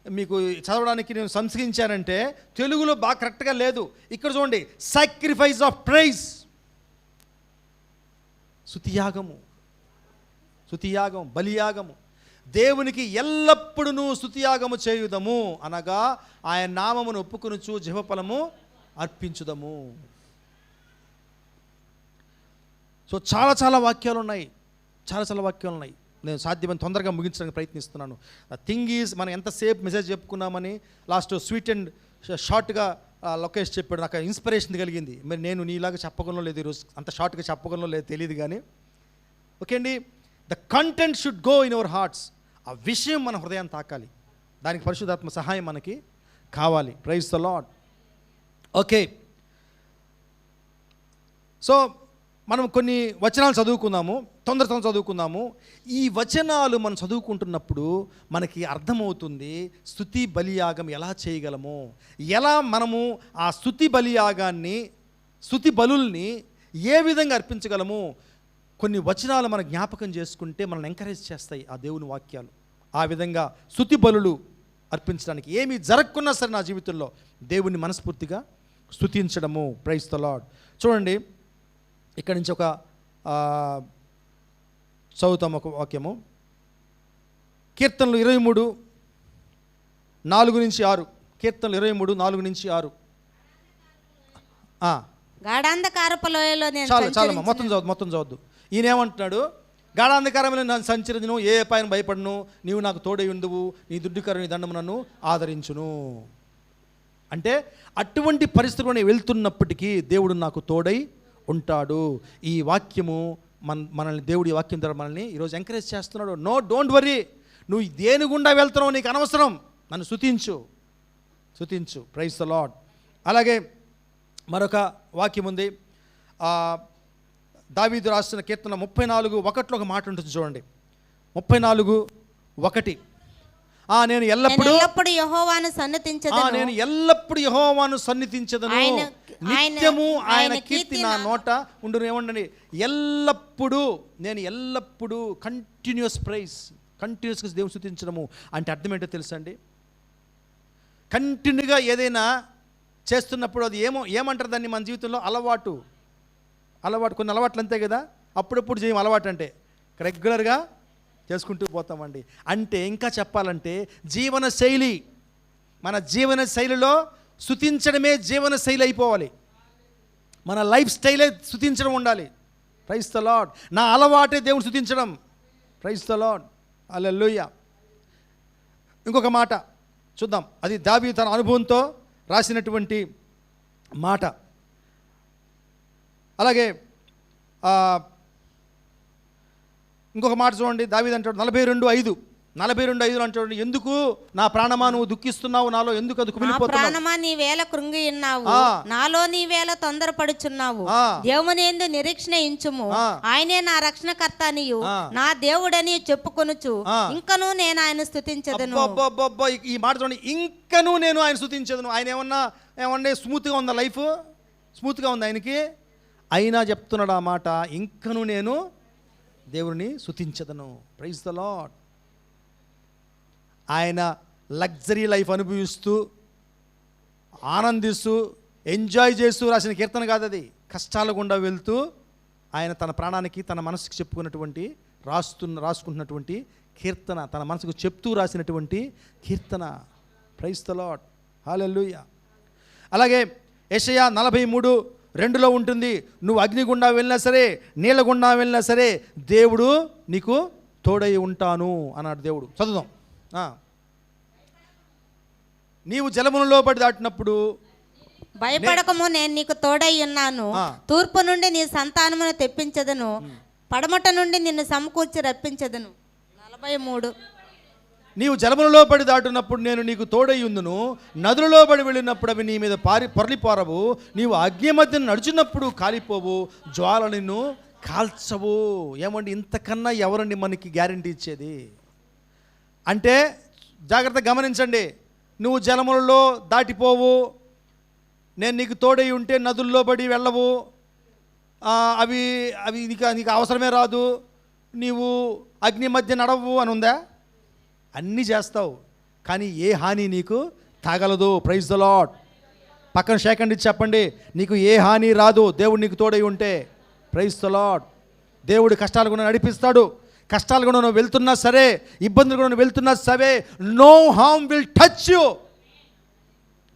మీకు చదవడానికి నేను సంస్కరించానంటే తెలుగులో బాగా కరెక్ట్గా లేదు. ఇక్కడ చూడండి, సాక్రిఫైస్ ఆఫ్ ప్రైజ్, స్తుతియాగము, బలియాగము. దేవునికి ఎల్లప్పుడూ స్తుతియాగము చేయుదము అనగా ఆయన నామమును ఒప్పుకొనుచు జీవఫలము అర్పించుదము. సో చాలా వాక్యాలు ఉన్నాయి, చాలా వాక్యాలు ఉన్నాయి. నేను సాధ్యమైన తొందరగా ముగించడానికి ప్రయత్నిస్తున్నాను. థింగ్ ఈజ్, మనం ఎంతసేపు మెసేజ్ చెప్పుకున్నామని లాస్ట్ స్వీట్ అండ్ షార్ట్గా లొకేష్ చెప్పాడు. నాకు ఇన్స్పిరేషన్ కలిగింది. మరి నేను నీలాగా చెప్పగలను లేదు, ఈరోజు అంత షార్ట్గా చెప్పగలను లేదు తెలియదు, కానీ ఓకే అండి. The content should go in our hearts. ఆ విషయం మన హృదయాన్ని తాకాలి. దానికి పరిశుద్ధాత్మ సహాయం మనకి కావాలి. Praise the lord. Okay, so మనం కొన్ని వచనాలు చదువుకుందాము, తొందర చదువుకుందాము. ఈ వచనాలు మనం చదువుకుంటున్నప్పుడు మనకి అర్థమవుతుంది స్తుతి బలియాగం ఎలా చేయగలము, ఎలా మనము ఆ స్తుతి బలియాగాన్ని, స్తుతి బలుల్ని ఏ విధంగా అర్పించగలము. కొన్ని వచనాలు మన జ్ఞాపకం చేసుకుంటే మనల్ని ఎంకరేజ్ చేస్తాయి ఆ దేవుని వాక్యాలు. ఆ విధంగా స్తుతి బలులు అర్పించడానికి ఏమీ జరగకున్నా సరే నా జీవితంలో దేవుని మనస్ఫూర్తిగా స్తుతించడము. Praise the lord. చూడండి, ఇక్కడి నుంచి ఒక చదువుతాం ఒక వాక్యము. కీర్తనలు 23:4-6. కీర్తనలు 23:4-6.
గాఢాంధకారపు లోయలో నేను
చాలా మొత్తం చదవద్దు. ఈయన ఏమంటున్నాడు? గాఢాంధకారంలో నన్ను సంచరించును, ఏ పైన భయపడను, నీవు నాకు తోడై ఉండువు, నీ దుడ్డుకర నీ దండము నన్ను ఆదరించును. అంటే అటువంటి పరిస్థితుల్లో వెళ్తున్నప్పటికీ దేవుడు నాకు తోడై ఉంటాడు. ఈ వాక్యము మనల్ని, దేవుడి వాక్యం ద్వారా మనల్ని ఈరోజు ఎంకరేజ్ చేస్తున్నాడు. డోంట్ వరీ, నువ్వు దేని గుండా వెళ్తున్నావు నీకు అనవసరం, నన్ను స్తుతించు. Praise the lord. అలాగే మరొక వాక్యం ఉంది, దావీదు రాసిన కీర్తన 34:1 ఒక మాట ఉంటుంది చూడండి. 34:1 నేను ఎల్లప్పుడూ
యెహోవాను సన్నిధించెదను.
నేను ఎల్లప్పుడు యెహోవాను సన్నిధించెదను. నిత్యము ఆయన కీర్తి నా నోట ఉండును. ఏమండి, ఎల్లప్పుడూ, నేను ఎల్లప్పుడూ కంటిన్యూస్ ప్రైజ్, కంటిన్యూస్గా దేవుని స్తుతించడము అంటే అర్థం ఏంటో తెలుసా అండి? కంటిన్యూగా ఏదైనా చేస్తున్నప్పుడు అది ఏమంటారు దాన్ని మన జీవితంలో? అలవాటు. కొన్ని అలవాట్లు అంతే కదా, అప్పుడప్పుడు చేయం అలవాటు అంటే, రెగ్యులర్గా చేసుకుంటూ పోతామండి. అంటే ఇంకా చెప్పాలంటే జీవన శైలి, మన జీవన శైలిలో స్తుతించడమే జీవన శైలి అయిపోవాలి. మన లైఫ్ స్టైలే స్తుతించడం ఉండాలి. Praise the lord. నా అలవాటే దేవుని స్తుతించడం. Praise the lord. హల్లెలూయా. ఇంకొక మాట చూద్దాం. అది దావీదు తన అనుభవంతో రాసినటువంటి మాట. అలాగే ఇంకొక మాట చూడండి. దావీదు అంటాడు 42:5 అంటాడు, ఎందుకు నా ప్రాణమా నువ్వు దుఃఖిస్తున్నావు, నాలో ఎందుకు అది కుమిలిపోతున్నావు?
ప్రాణమా నీ వేళ కృంగి ఉన్నావు, నాలో నీ వేళ తొందరపడుచున్నావు. దేవునియందు నిరీక్షణ ఇంచుము, ఆయనే నా రక్షణకర్త అనియు నా దేవుడని చెప్పుకొనుచు ఇంకను నేను ఆయన స్తుతించెదను.
ఈ మాట చూడండి, ఇంకను నేను ఆయన స్తుతించెదను. ఆయన ఏమన్నా స్మూత్గా ఉందా? లైఫ్ స్మూత్గా ఉంది ఆయనకి? అయినా చెప్తున్నాడు ఆ మాట, ఇంకను నేను దేవుని స్తుతించెదను. Praise the lord. ఆయన లగ్జరీ లైఫ్ అనుభవిస్తూ, ఆనందిస్తూ, ఎంజాయ్ చేస్తూ రాసిన కీర్తన కాదు అది. కష్టాల గుండా వెళ్తూ ఆయన తన ప్రాణానికి, తన మనసుకు చెప్పుకున్నటువంటి రాసుకుంటున్నటువంటి కీర్తన, తన మనసుకు చెప్తూ రాసినటువంటి కీర్తన. Praise the lord. హల్లెలూయా. అలాగే యెషయా 43:2 ఉంటుంది, నువ్వు అగ్నిగుండా వెళ్ళినా సరే, నీళ్ళ గుండా వెళ్ళినా సరే దేవుడు నీకు తోడై ఉంటాను అన్నాడు దేవుడు. చదువుదాం. నీవు జలములలో పడి దాటినప్పుడు
భయపడకము, నేను నీకు తోడై ఉన్నాను. తూర్పు నుండి నీ సంతానమును తెప్పించదను, పడమట నుండి నిన్ను సమకూర్చి రప్పించదను. 43.
నీవు జలములలో పడి దాటునప్పుడు నేను నీకు తోడై ఉందును, నదులలో పడి వెళ్ళినప్పుడు అవి నీ మీద పొరలిపోరవు, నీవు అగ్ని మధ్య నడుచున్నప్పుడు కాలిపోవు, జ్వాల నిన్ను కాల్చవు. ఏమండి, ఇంతకన్నా ఎవరండి మనకి గ్యారంటీ ఇచ్చేది? అంటే జాగ్రత్తగా గమనించండి. నువ్వు జలములలో దాటిపోవు, నేను నీకు తోడై ఉంటే నదుల్లో పడి వెళ్ళవు, అవి నీకు అవసరమే రాదు, నీవు అగ్ని మధ్య నడవు అని ఉందా? అన్నీ చేస్తావు, కానీ ఏ హాని నీకు తాగలదు. Praise the lord. పక్కన షేక్ ఇచ్చి చెప్పండి, నీకు ఏ హాని రాదు దేవుడు నీకు తోడై ఉంటే. Praise the Lord. దేవుడు కష్టాలు కూడా నడిపిస్తాడు. కష్టాలు కూడా నువ్వు వెళ్తున్నా సరే, ఇబ్బందులు కూడా నువ్వు వెళ్తున్నా సరే, no harm will touch you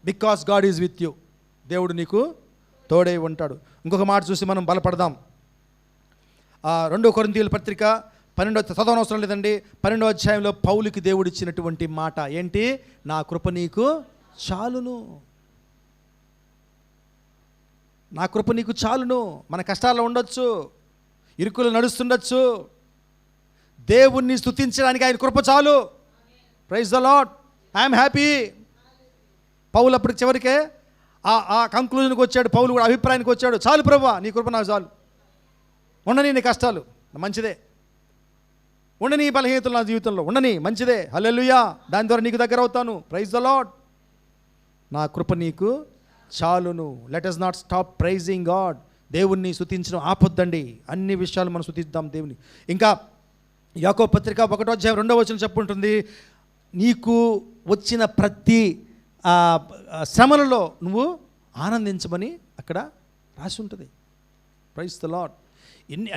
because God is with you. దేవుడు నీకు తోడై ఉంటాడు. ఇంకొక మాట చూసి మనం బలపడదాం. 2 కొరింథీయుల పత్రిక 12 చదవనవసరం లేదండి. 12వ అధ్యాయంలో పౌలుకి దేవుడు ఇచ్చినటువంటి మాట ఏంటి? నా కృప నీకు చాలును. నా కృప నీకు చాలును. మన కష్టాల్లో ఉండొచ్చు, ఇరుకులు నడుస్తుండొచ్చు, దేవుణ్ణి స్తుతించడానికి ఆయన కృప చాలు. Praise the lord. I'm happy. పౌలు అప్పుడు చివరికే ఆ కంక్లూజన్కి వచ్చాడు. పౌలు కూడా అభిప్రాయానికి వచ్చాడు, చాలు ప్రభువా నీ కృప నాకు చాలు. ఉండని నీ కష్టాలు మంచిదే, ఉండని బలహీనతలు నా జీవితంలో ఉండని మంచిదే, హల్లెలూయా, దాని ద్వారా నీకు దగ్గర అవుతాను. Praise the lord. నా కృప నీకు చాలును. Let us not stop praising God. దేవుణ్ణి స్తుతించడం ఆపొద్దండి. అన్ని విషయాలు మనం స్తుతిద్దాం దేవుని. ఇంకా యాకోబు పత్రిక 1వ అధ్యాయం 2వ వచనం చెప్పుంటుంది, నీకు వచ్చిన ప్రతి శ్రమలలో నువ్వు ఆనందించమని అక్కడ రాసి ఉంటుంది. Praise the Lord.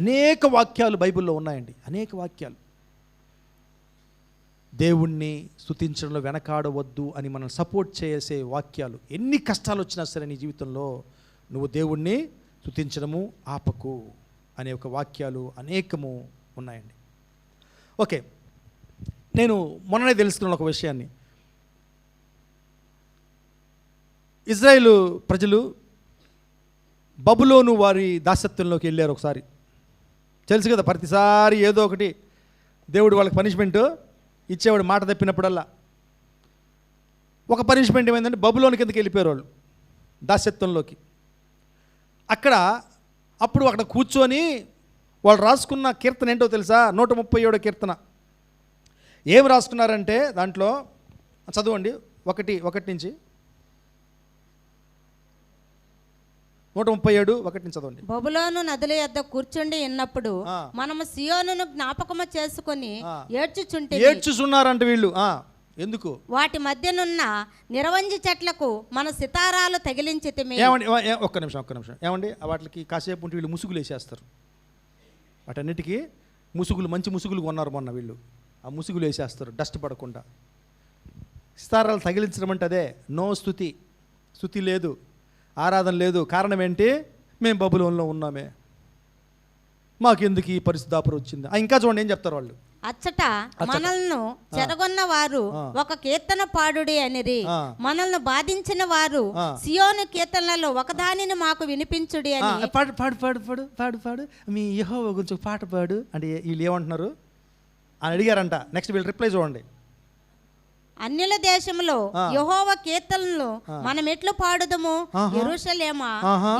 అనేక వాక్యాలు బైబిల్లో ఉన్నాయండి, అనేక వాక్యాలు. దేవుణ్ణి స్తుతించడంలో వెనకాడవద్దు అని మనం సపోర్ట్ చేసే వాక్యాలు. ఎన్ని కష్టాలు వచ్చినా సరే నీ జీవితంలో నువ్వు దేవుణ్ణి స్తుతించడము ఆపకు అనే ఒక వాక్యాలు అనేకము ఉన్నాయండి. ఓకే, నేను మొన్ననే తెలుసుకున్న ఒక విషయాన్ని. ఇజ్రాయేలు ప్రజలు బబులోను వారి దాసత్వంలోకి వెళ్ళారు ఒకసారి. తెలుసు కదా, ప్రతిసారి ఏదో ఒకటి దేవుడు వాళ్ళకి పనిష్మెంట్ ఇచ్చేవాడు మాట తప్పినప్పుడల్లా. ఒక పనిష్మెంట్ ఏమైందంటే బబులోని కిందకి వెళ్ళిపోయారు వాళ్ళు దాసత్వంలోకి. అక్కడ అప్పుడు అక్కడ కూర్చొని వాళ్ళు రాసుకున్న కీర్తన ఏంటో తెలుసా? 137 కీర్తన. ఏం రాసుకున్నారంటే దాంట్లో చదవండి, 1 నుంచి 137:1 నుంచి చదవండి.
బబులోను నదుల యొద్ద కూర్చుండి ఉన్నప్పుడు మనము సియోనును జ్ఞాపకము చేసుకుని
ఏడ్చుచున్నారంట వీళ్ళు. ఎందుకు?
వాటి మధ్యనున్న నిరవంజి చెట్లకు మన సితారాలు తగిలించితిమి.
ఏమండి, ఒక్క నిమిషం ఏమండి, వాటికి కాసేపు ఉంటే వీళ్ళు ముసుగులు వేసేస్తారు. వాటన్నిటికీ ముసుగులు, మంచి ముసుగులు కొన్నారు మొన్న వీళ్ళు. ఆ ముసుగులు వేసేస్తారు డస్ట్ పడకుండా. సితారాలు తగిలించడం అంటే అదే. నో స్తుతి లేదు, ఆరాధన లేదు. కారణం ఏంటి? మేము బబులోనులో ఉన్నామే, మాకెందుకు ఈ పరిస్థితి దాపురం వచ్చింది. ఇంకా చూడండి ఏం చెప్తారు వాళ్ళు.
అచ్చట మనల్ని చెరగొన్న వారు ఒక కీర్తన పాడుడి అనిరి, మనల్ని బాధించిన వారు సియోను కీర్తనలలో ఒకదానిని మాకు వినిపించుడి అని.
పాడు పాడు పాడు పాడు పాడు పాడు మీ యెహోవా గురించి పాట పాడు అంటే వీళ్ళు ఏమంటున్నారు అని అడిగారంట. నెక్స్ట్ వీళ్ళు రిప్లై చూడండి.
అన్యుల దేశంలో యెహోవా కీర్తనలు మనం ఎట్లు పాడుదము, యెరూషలేమా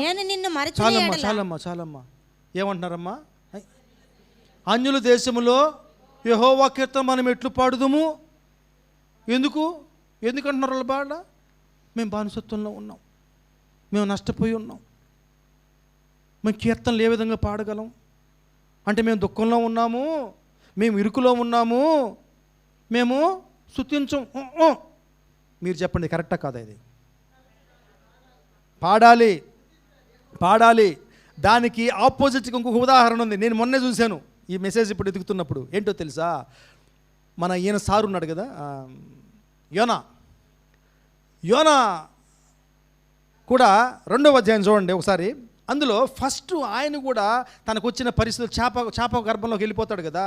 నేను నిన్ను మరచిన ఎడల.
చాలమ్మా ఏమంటున్నారమ్మా? అన్యుల దేశంలో యెహోవా కీర్తన మనం ఎట్లు పాడుదము. ఎందుకంటున్నారు వాళ్ళ బాధ? మేము బానిసత్వంలో ఉన్నాం, మేము నష్టపోయి ఉన్నాం, మేము కీర్తనలు ఏ విధంగా పాడగలం అంటే మేము దుఃఖంలో ఉన్నాము, మేము ఇరుకులో ఉన్నాము, మేము స్తుతించం. మీరు చెప్పండి, కరెక్టా కాదా? ఇది పాడాలి. దానికి ఆపోజిట్గా ఇంకొక ఉదాహరణ ఉంది. నేను మొన్నే చూశాను ఈ మెసేజ్ ఇప్పుడు ఎదుగుతున్నప్పుడు. ఏంటో తెలుసా? మన ఈయన సారు ఉన్నాడు కదా, యోనా కూడా 2వ అధ్యాయం చూడండి ఒకసారి. అందులో ఫస్ట్ ఆయన కూడా తనకు వచ్చిన పరిస్థితులు, చేప గర్భంలోకి వెళ్ళిపోతాడు కదా.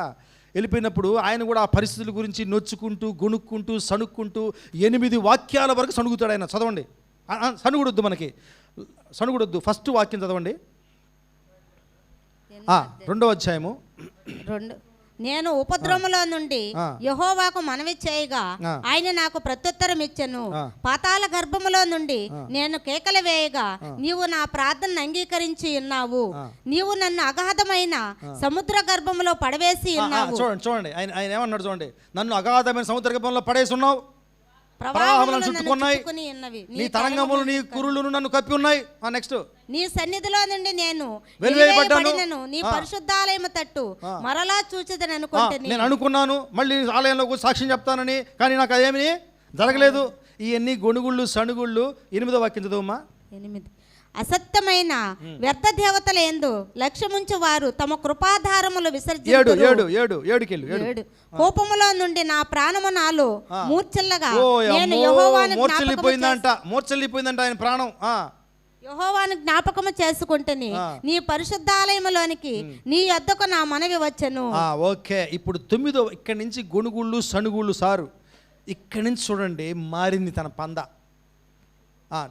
వెళ్ళిపోయినప్పుడు ఆయన కూడా ఆ పరిస్థితుల గురించి నొచ్చుకుంటూ, గొణుక్కుంటూ, సణుక్కుంటూ 8 వాక్యాల వరకు సణుగుతాడు ఆయన. చదవండి. సణుగుడొద్దు, మనకి సణుగుడొద్దు. ఫస్ట్ వాక్యం చదవండి, 2వ అధ్యాయము.
నేను ఉపద్రవములో నుండి యెహోవాకు మనవి చేయగా ఆయన నాకు ప్రత్యుత్తరం ఇచ్చెను. పాతాళ గర్భములో నుండి నేను కేకలు వేయగా నీవు నా ప్రార్థనను అంగీకరించి ఉన్నావు. నీవు నన్ను అగాధమైన సముద్ర గర్భములో పడవేసి ఉన్నావు.
చూడండి ఆయన ఏమన్నాడు చూడండి. నన్ను అగాధమైన సముద్ర గర్భంలో పడేసి ఉన్నావు, ప్రవాహములను చుట్టుకున్నాయి, నీ తరంగములు నీ కురులను నన్ను కప్పి ఉన్నాయి. నెక్స్ట్,
నీ సన్నిధిలో నుండి నేను వెలివేయబడినను, నీ పరిశుద్ధాలయము తట్టు మరలా చూచెదను అనుకుంటున్నాను.
నేను అనుకున్నాను మళ్ళీ ఆలయంలో సాక్ష్యం చెప్తానని, కానీ నాకు అదేమీ జరగలేదు. ఇవన్నీ గొణుగుళ్ళు, సణుగుళ్ళు. 8వ వాక్యం చదువుమా.
8 అసత్యమైన వ్యర్థ దేవతల యందు లక్ష్యముంచు వారు తమ కృపాధారములు విసర్జించుదురు.
7
కోపములో నుండి నా ప్రాణము నాలో మూర్ఛిల్లగా నేను యెహోవాను
మూర్ఛిల్లిపోయిందంట ఆయన ప్రాణం.
యెహోవాను జ్ఞాపకము చేసుకుంటుని నీ పరిశుద్ధాలయములోనికి నీ యొద్దకు నా మనవి వచ్చెను.
ఓకే, ఇప్పుడు 9వ ఇక్కడి నుంచి గొణుగుళ్ళు, సణుగుళ్ళు సారు. ఇక్కడి నుంచి చూడండి మారింది తన పంద.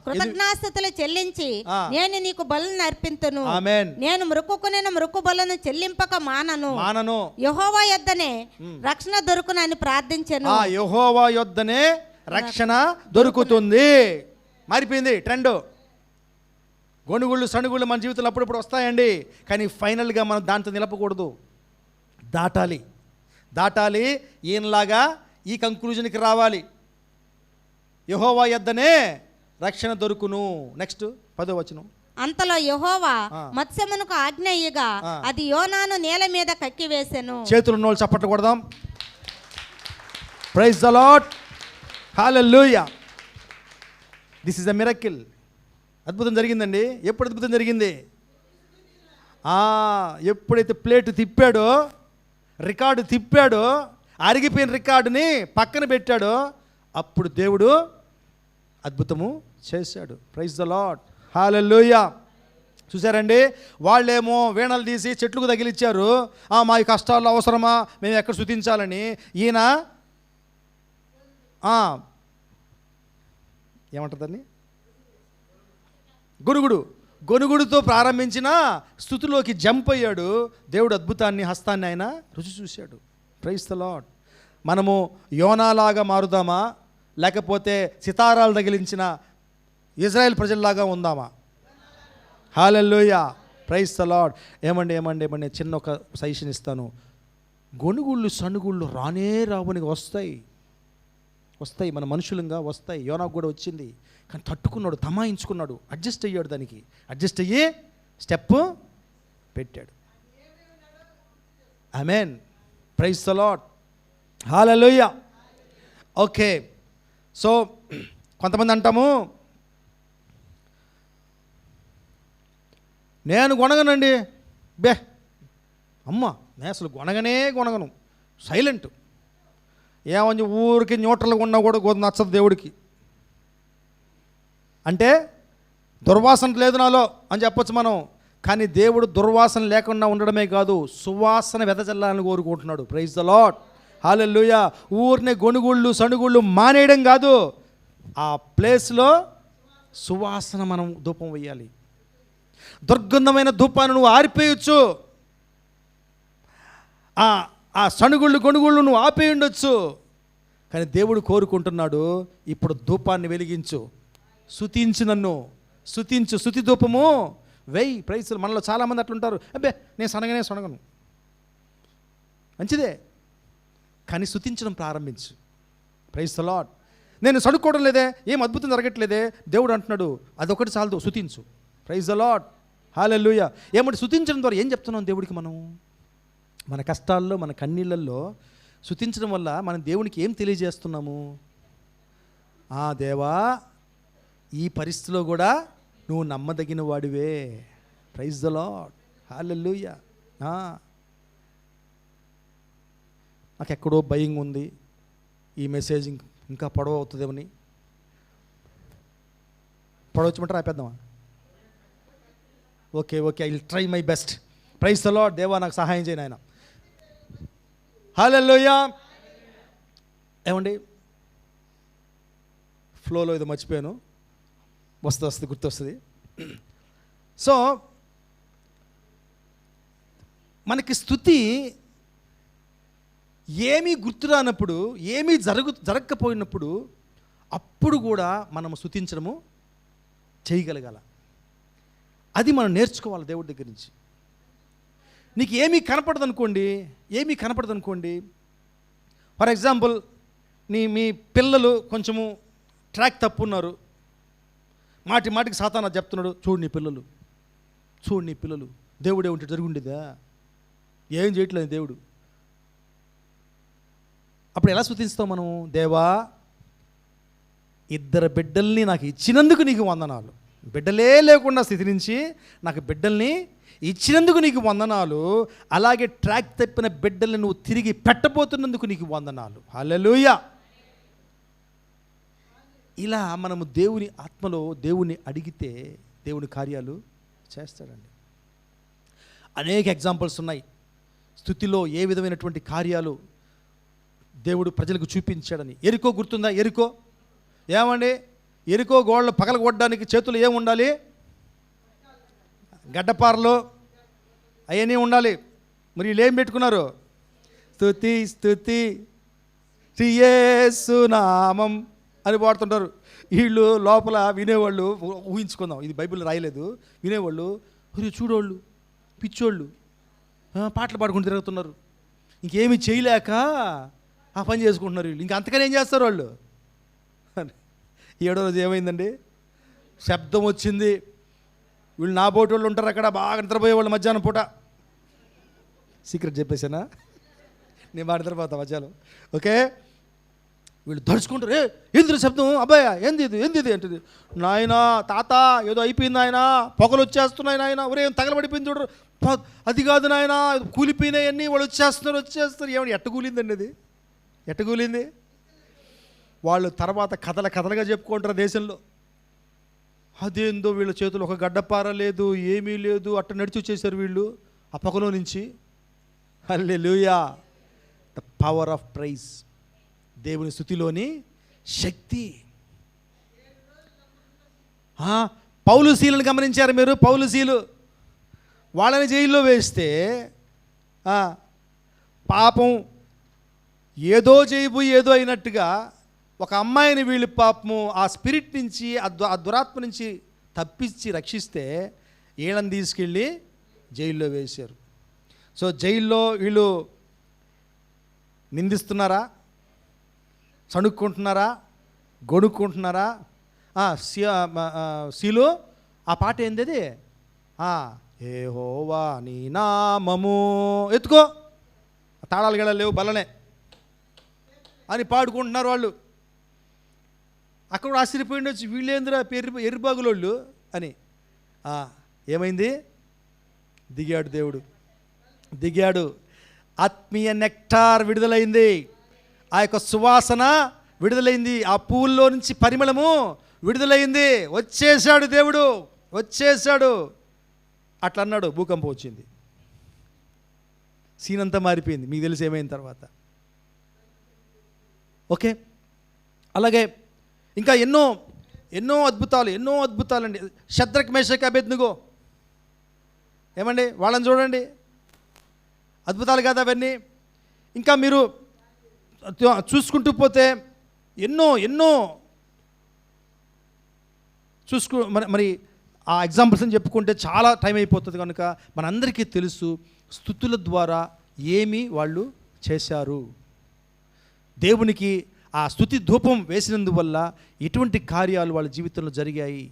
కృతజ్ఞాస్తుతులు చెల్లించి నేను నీకు బలులను అర్పింతును. నేను మృక్కుకునే మృక్కు బలులను చెల్లింపక మానను. యెహోవా యొద్దనే రక్షణ దొరుకునని ప్రార్థించెను.
యెహోవా యొద్దనే రక్షణ దొరుకుతుంది. మారిపోయింది ట్రెండ్. గొణుగుళ్ళు, సణుగుళ్ళు మన జీవితంలో అప్పుడప్పుడు వస్తాయండి, కానీ ఫైనల్గా మనం దాంతో నిలపకూడదు. దాటాలి. ఈయనలాగా ఈ కంక్లూజన్కి రావాలి. యెహోవా యొద్దనే రక్షణ దొరుకును. నెక్స్ట్ 10వ వచనం.
అంతలో యెహోవా మత్స్యమునకు ఆజ్ఞ ఇయ్యగా అది యోనాను నేల మీద కక్కివేసెను.
చేతులు ఉన్నోళ్ళు చప్పట్లు కొడదాం. Praise the lord, hallelujah. This is a miracle. అద్భుతం జరిగిందండి. ఎప్పుడు అద్భుతం జరిగింది? ఎప్పుడైతే ప్లేట్ తిప్పాడో, రికార్డు తిప్పాడో, అరిగిపోయిన రికార్డుని పక్కన పెట్టాడో, అప్పుడు దేవుడు అద్భుతము చేశాడు. ప్రైజ్ ద లార్డ్, హల్లెలూయా. చూసారండి, వాళ్ళేమో వీణలు తీసి చెట్లకు తగిలిచ్చారు. మా ఈ కష్టాల్లో అవసరమా, మేము ఎక్కడ స్తుతించాలని. ఈయన ఏమంటుందని గొనుగుడుతో ప్రారంభించిన స్తుతిలోకి జంప్ అయ్యాడు. దేవుడు అద్భుతాన్ని, హస్తాన్ని ఆయన రుచి చూశాడు. Praise the lord. మనము యోనాలాగా మారుదామా, లేకపోతే సితారాలు తగిలించిన ఇజ్రాయెల్ ప్రజల్లాగా ఉందామా? హల్లెలూయా. Praise the lord. ఏమండి చిన్న ఒక సజెషన్ ఇస్తాను. గొనుగుళ్ళు సణుగుళ్ళు రానే రావని వస్తాయి మన మనుషులంగా వస్తాయి. యోనాకు కూడా వచ్చింది, కానీ తట్టుకున్నాడు, తమాయించుకున్నాడు, అడ్జస్ట్ అయ్యాడు. దానికి అడ్జస్ట్ అయ్యి స్టెప్ పెట్టాడు. Amen. Praise the lord. Hallelujah. Okay, so కొంతమంది అంటాము, నేను గొనగనండి, నేను అసలు గొనగను, సైలెంట్. ఏమని ఊరికి న్యూట్రల్గా ఉన్నా కూడా నచ్చదు దేవుడికి. అంటే దుర్వాసన లేదు నాలో అని చెప్పొచ్చు మనం. కానీ దేవుడు దుర్వాసన లేకుండా ఉండడమే కాదు, సువాసన వెదజల్లాలని కోరుకుంటున్నాడు. Praise the lord. హల్లెలూయా. ఊరినే గొనుగుళ్ళు సణుగుళ్ళు మానేయడం కాదు, ఆ ప్లేస్లో సువాసన మనం ధూపం వేయాలి. దుర్గంధమైన ధూపాన్ని నువ్వు ఆరిపోయచ్చు, ఆ సణుగుళ్ళు గొనుగుళ్ళు నువ్వు ఆపేయి ఉండొచ్చు. కానీ దేవుడు కోరుకుంటున్నాడు, ఇప్పుడు ధూపాన్ని వెలిగించు, స్తుతించు, నన్ను స్తుతించు, స్తుతి ధూపము వెయ్యి. ప్రైజ్లు. మనలో చాలామంది అట్లుంటారు, నేను సనగను. మంచిదే, కానీ స్తుతించడం ప్రారంభించు. Praise the lord. నేను సడుక్కోవడం లేదే, ఏం అద్భుతం జరగట్లేదే, దేవుడు అంటున్నాడు అదొకటి చాలదు, స్తుతించు. Praise the lord. హల్లెలూయా. ఏమంటే స్తుతించడం ద్వారా ఏం చెప్తున్నాం దేవుడికి? మనం మన కష్టాల్లో, మన కన్నీళ్ళల్లో స్తుతించడం వల్ల మనం దేవునికి ఏం తెలియజేస్తున్నాము? దేవా, ఈ పరిస్థితిలో కూడా నువ్వు నమ్మదగిన వాడివే. Praise the lord. హల్లెలూయా. నాకు ఎక్కడో భయంగా ఉంది, ఈ మెసేజ్ ఇంకా పొడవ అవుతుందేమని. పొడవచ్చమంటారా, ఆపేద్దామా? Okay, I will try my best. Praise the lord. దేవా, నాకు సహాయం చేయను ఆయన. హల్లెలూయా. ఏమండి, ఫ్లోలో ఏదో మర్చిపోయాను, వస్తుంది గుర్తొస్తుంది. సో మనకి స్తుతి ఏమీ గుర్తురానప్పుడు, ఏమీ జరగకపోయినప్పుడు, అప్పుడు కూడా మనము స్తుతించడము చేయగలగాల. అది మనం నేర్చుకోవాలి దేవుడి దగ్గర నుంచి. నీకు ఏమీ కనపడదు అనుకోండి, ఫర్ ఎగ్జాంపుల్ మీ పిల్లలు కొంచెము ట్రాక్ తప్పున్నారు, మాటికి సాతాను చెప్తున్నాడు, చూడు నీ పిల్లలు దేవుడే ఉంటే జరుగుండేదా, ఏం చేయట్లేదు దేవుడు. అప్పుడు ఎలా స్తుతిస్తాం మనం? దేవా, 2 బిడ్డల్ని నాకు ఇచ్చినందుకు నీకు వందనాలు. బిడ్డలే లేకుండా స్థితి నుంచి నాకు బిడ్డల్ని ఇచ్చినందుకు నీకు వందనాలు. అలాగే ట్రాక్ తప్పిన బిడ్డల్ని నువ్వు తిరిగి పెట్టబోతున్నందుకు నీకు వందనాలు. హల్లెలూయా. ఇలా మనము దేవుని ఆత్మలో దేవుని అడిగితే దేవుని కార్యాలు చేస్తాడండి. అనేక ఎగ్జాంపుల్స్ ఉన్నాయి స్తుతిలో ఏ విధమైనటువంటి కార్యాలు దేవుడు ప్రజలకు చూపించాడని. ఎరికో గుర్తుందా? ఏమండి, ఎరికో గోడలు పగలగొట్టడానికి చేతులు ఏముండాలి? గడ్డపారలు అవన్నీ ఉండాలి. మరి వీళ్ళు ఏం పెట్టుకున్నారు? స్తుతి యేసు నామం అని పాడుతుంటారు. వీళ్ళు లోపల వినేవాళ్ళు, ఊహించుకుందాం, ఇది బైబిల్ రాయలేదు, వినేవాళ్ళు చూడోళ్ళు పిచ్చోళ్ళు పాటలు పాడుకుంటూ తిరుగుతున్నారు, ఇంకేమీ చేయలేక ఆ పని చేసుకుంటున్నారు వీళ్ళు. ఇంకా అంతకని ఏం చేస్తారు వాళ్ళు? 7వ రోజు ఏమైందండి? శబ్దం వచ్చింది. వీళ్ళు నా బోటి వాళ్ళు ఉంటారు అక్కడ, బాగా నిద్రపోయేవాళ్ళు మధ్యాహ్నం పూట. సీక్రెట్ చెప్పేసానా? నేను బాగా నిద్రపోతా మధ్యాహ్నం. ఓకే, వీళ్ళు దడుచుకుంటారు, ఏంది శబ్దం, అబ్బాయి ఏంది ఇది అంటుంది. నాయనా, తాత ఏదో అయిపోయింది నాయన, పొగలు వచ్చేస్తున్నాయి నాయన, ఒరే తగలబడిపోయింది చూడరు, అది కాదు నాయన, కూలిపోయినాయి అన్నీ, వాళ్ళు వచ్చేస్తారు. ఏమన్నా ఎట్ట కూలిందండి అది? ఎట్ట కూలింది? వాళ్ళు తర్వాత కథలుగా చెప్పుకుంటారు దేశంలో. అదేందో వీళ్ళ చేతులు ఒక గడ్డపార లేదు, ఏమీ లేదు, అట్ట నడిచి వచ్చేసారు వీళ్ళు ఆ పొగలో నుంచి. హల్లెలూయా. ద పవర్ ఆఫ్ ప్రైజ్, దేవుని స్తుతిలోని శక్తి. పౌలుశీలను గమనించారు మీరు? పౌలుశీలు వాళ్ళని జైల్లో వేస్తే పాపం ఏదో చేయబోయి ఏదో అయినట్టుగా ఒక అమ్మాయిని వీళ్ళు పాపము ఆ స్పిరిట్ నుంచి, ఆ దురాత్మ నుంచి తప్పించి రక్షిస్తే వీళ్ళని తీసుకెళ్ళి జైల్లో వేశారు. సో జైల్లో వీళ్ళు నిందిస్తున్నారా, సణుక్కుంటున్నారా, గొణుక్కుంటున్నారా? సీలు ఆ పాట ఏంది? యెహోవా నీ నామము ఎత్తుకో, తాళాలు గడ లేవు బల్లనే అని పాడుకుంటున్నారు వాళ్ళు. అక్కడ కూడా ఆశ్చర్యపోయింది వచ్చి, వీళ్ళేంద్ర ఎర్రిబాగులోళ్ళు అని. ఏమైంది? దిగాడు దేవుడు, దిగాడు. ఆత్మీయ నెక్టార్ విడుదలైంది, ఆ యొక్క సువాసన విడుదలైంది, ఆ పువ్వుల్లో నుంచి పరిమళము విడుదలైంది. వచ్చేసాడు దేవుడు, వచ్చేసాడు. అట్లా అన్నాడు, భూకంపం వచ్చింది, సీన్ అంతా మారిపోయింది. మీకు తెలిసి ఏమైన తర్వాత. ఓకే, అలాగే ఇంకా ఎన్నో ఎన్నో అద్భుతాలండి. షద్రక్ మేషక్ అబేద్నెగో ఏమండి, వాళ్ళని చూడండి, అద్భుతాలు కాదు అవన్నీ. ఇంకా మీరు చూసుకుంటూ పోతే ఎన్నో ఎన్నో మరి ఆ ఎగ్జాంపుల్స్ అని చెప్పుకుంటే చాలా టైం అయిపోతుంది. కనుక మనందరికీ తెలుసు స్తుతుల ద్వారా ఏమి వాళ్ళు చేశారు. దేవునికి ఆ స్తుతి ధూపం వేసినందువల్ల ఎటువంటి కార్యాలు వాళ్ళ జీవితంలో జరిగాయి,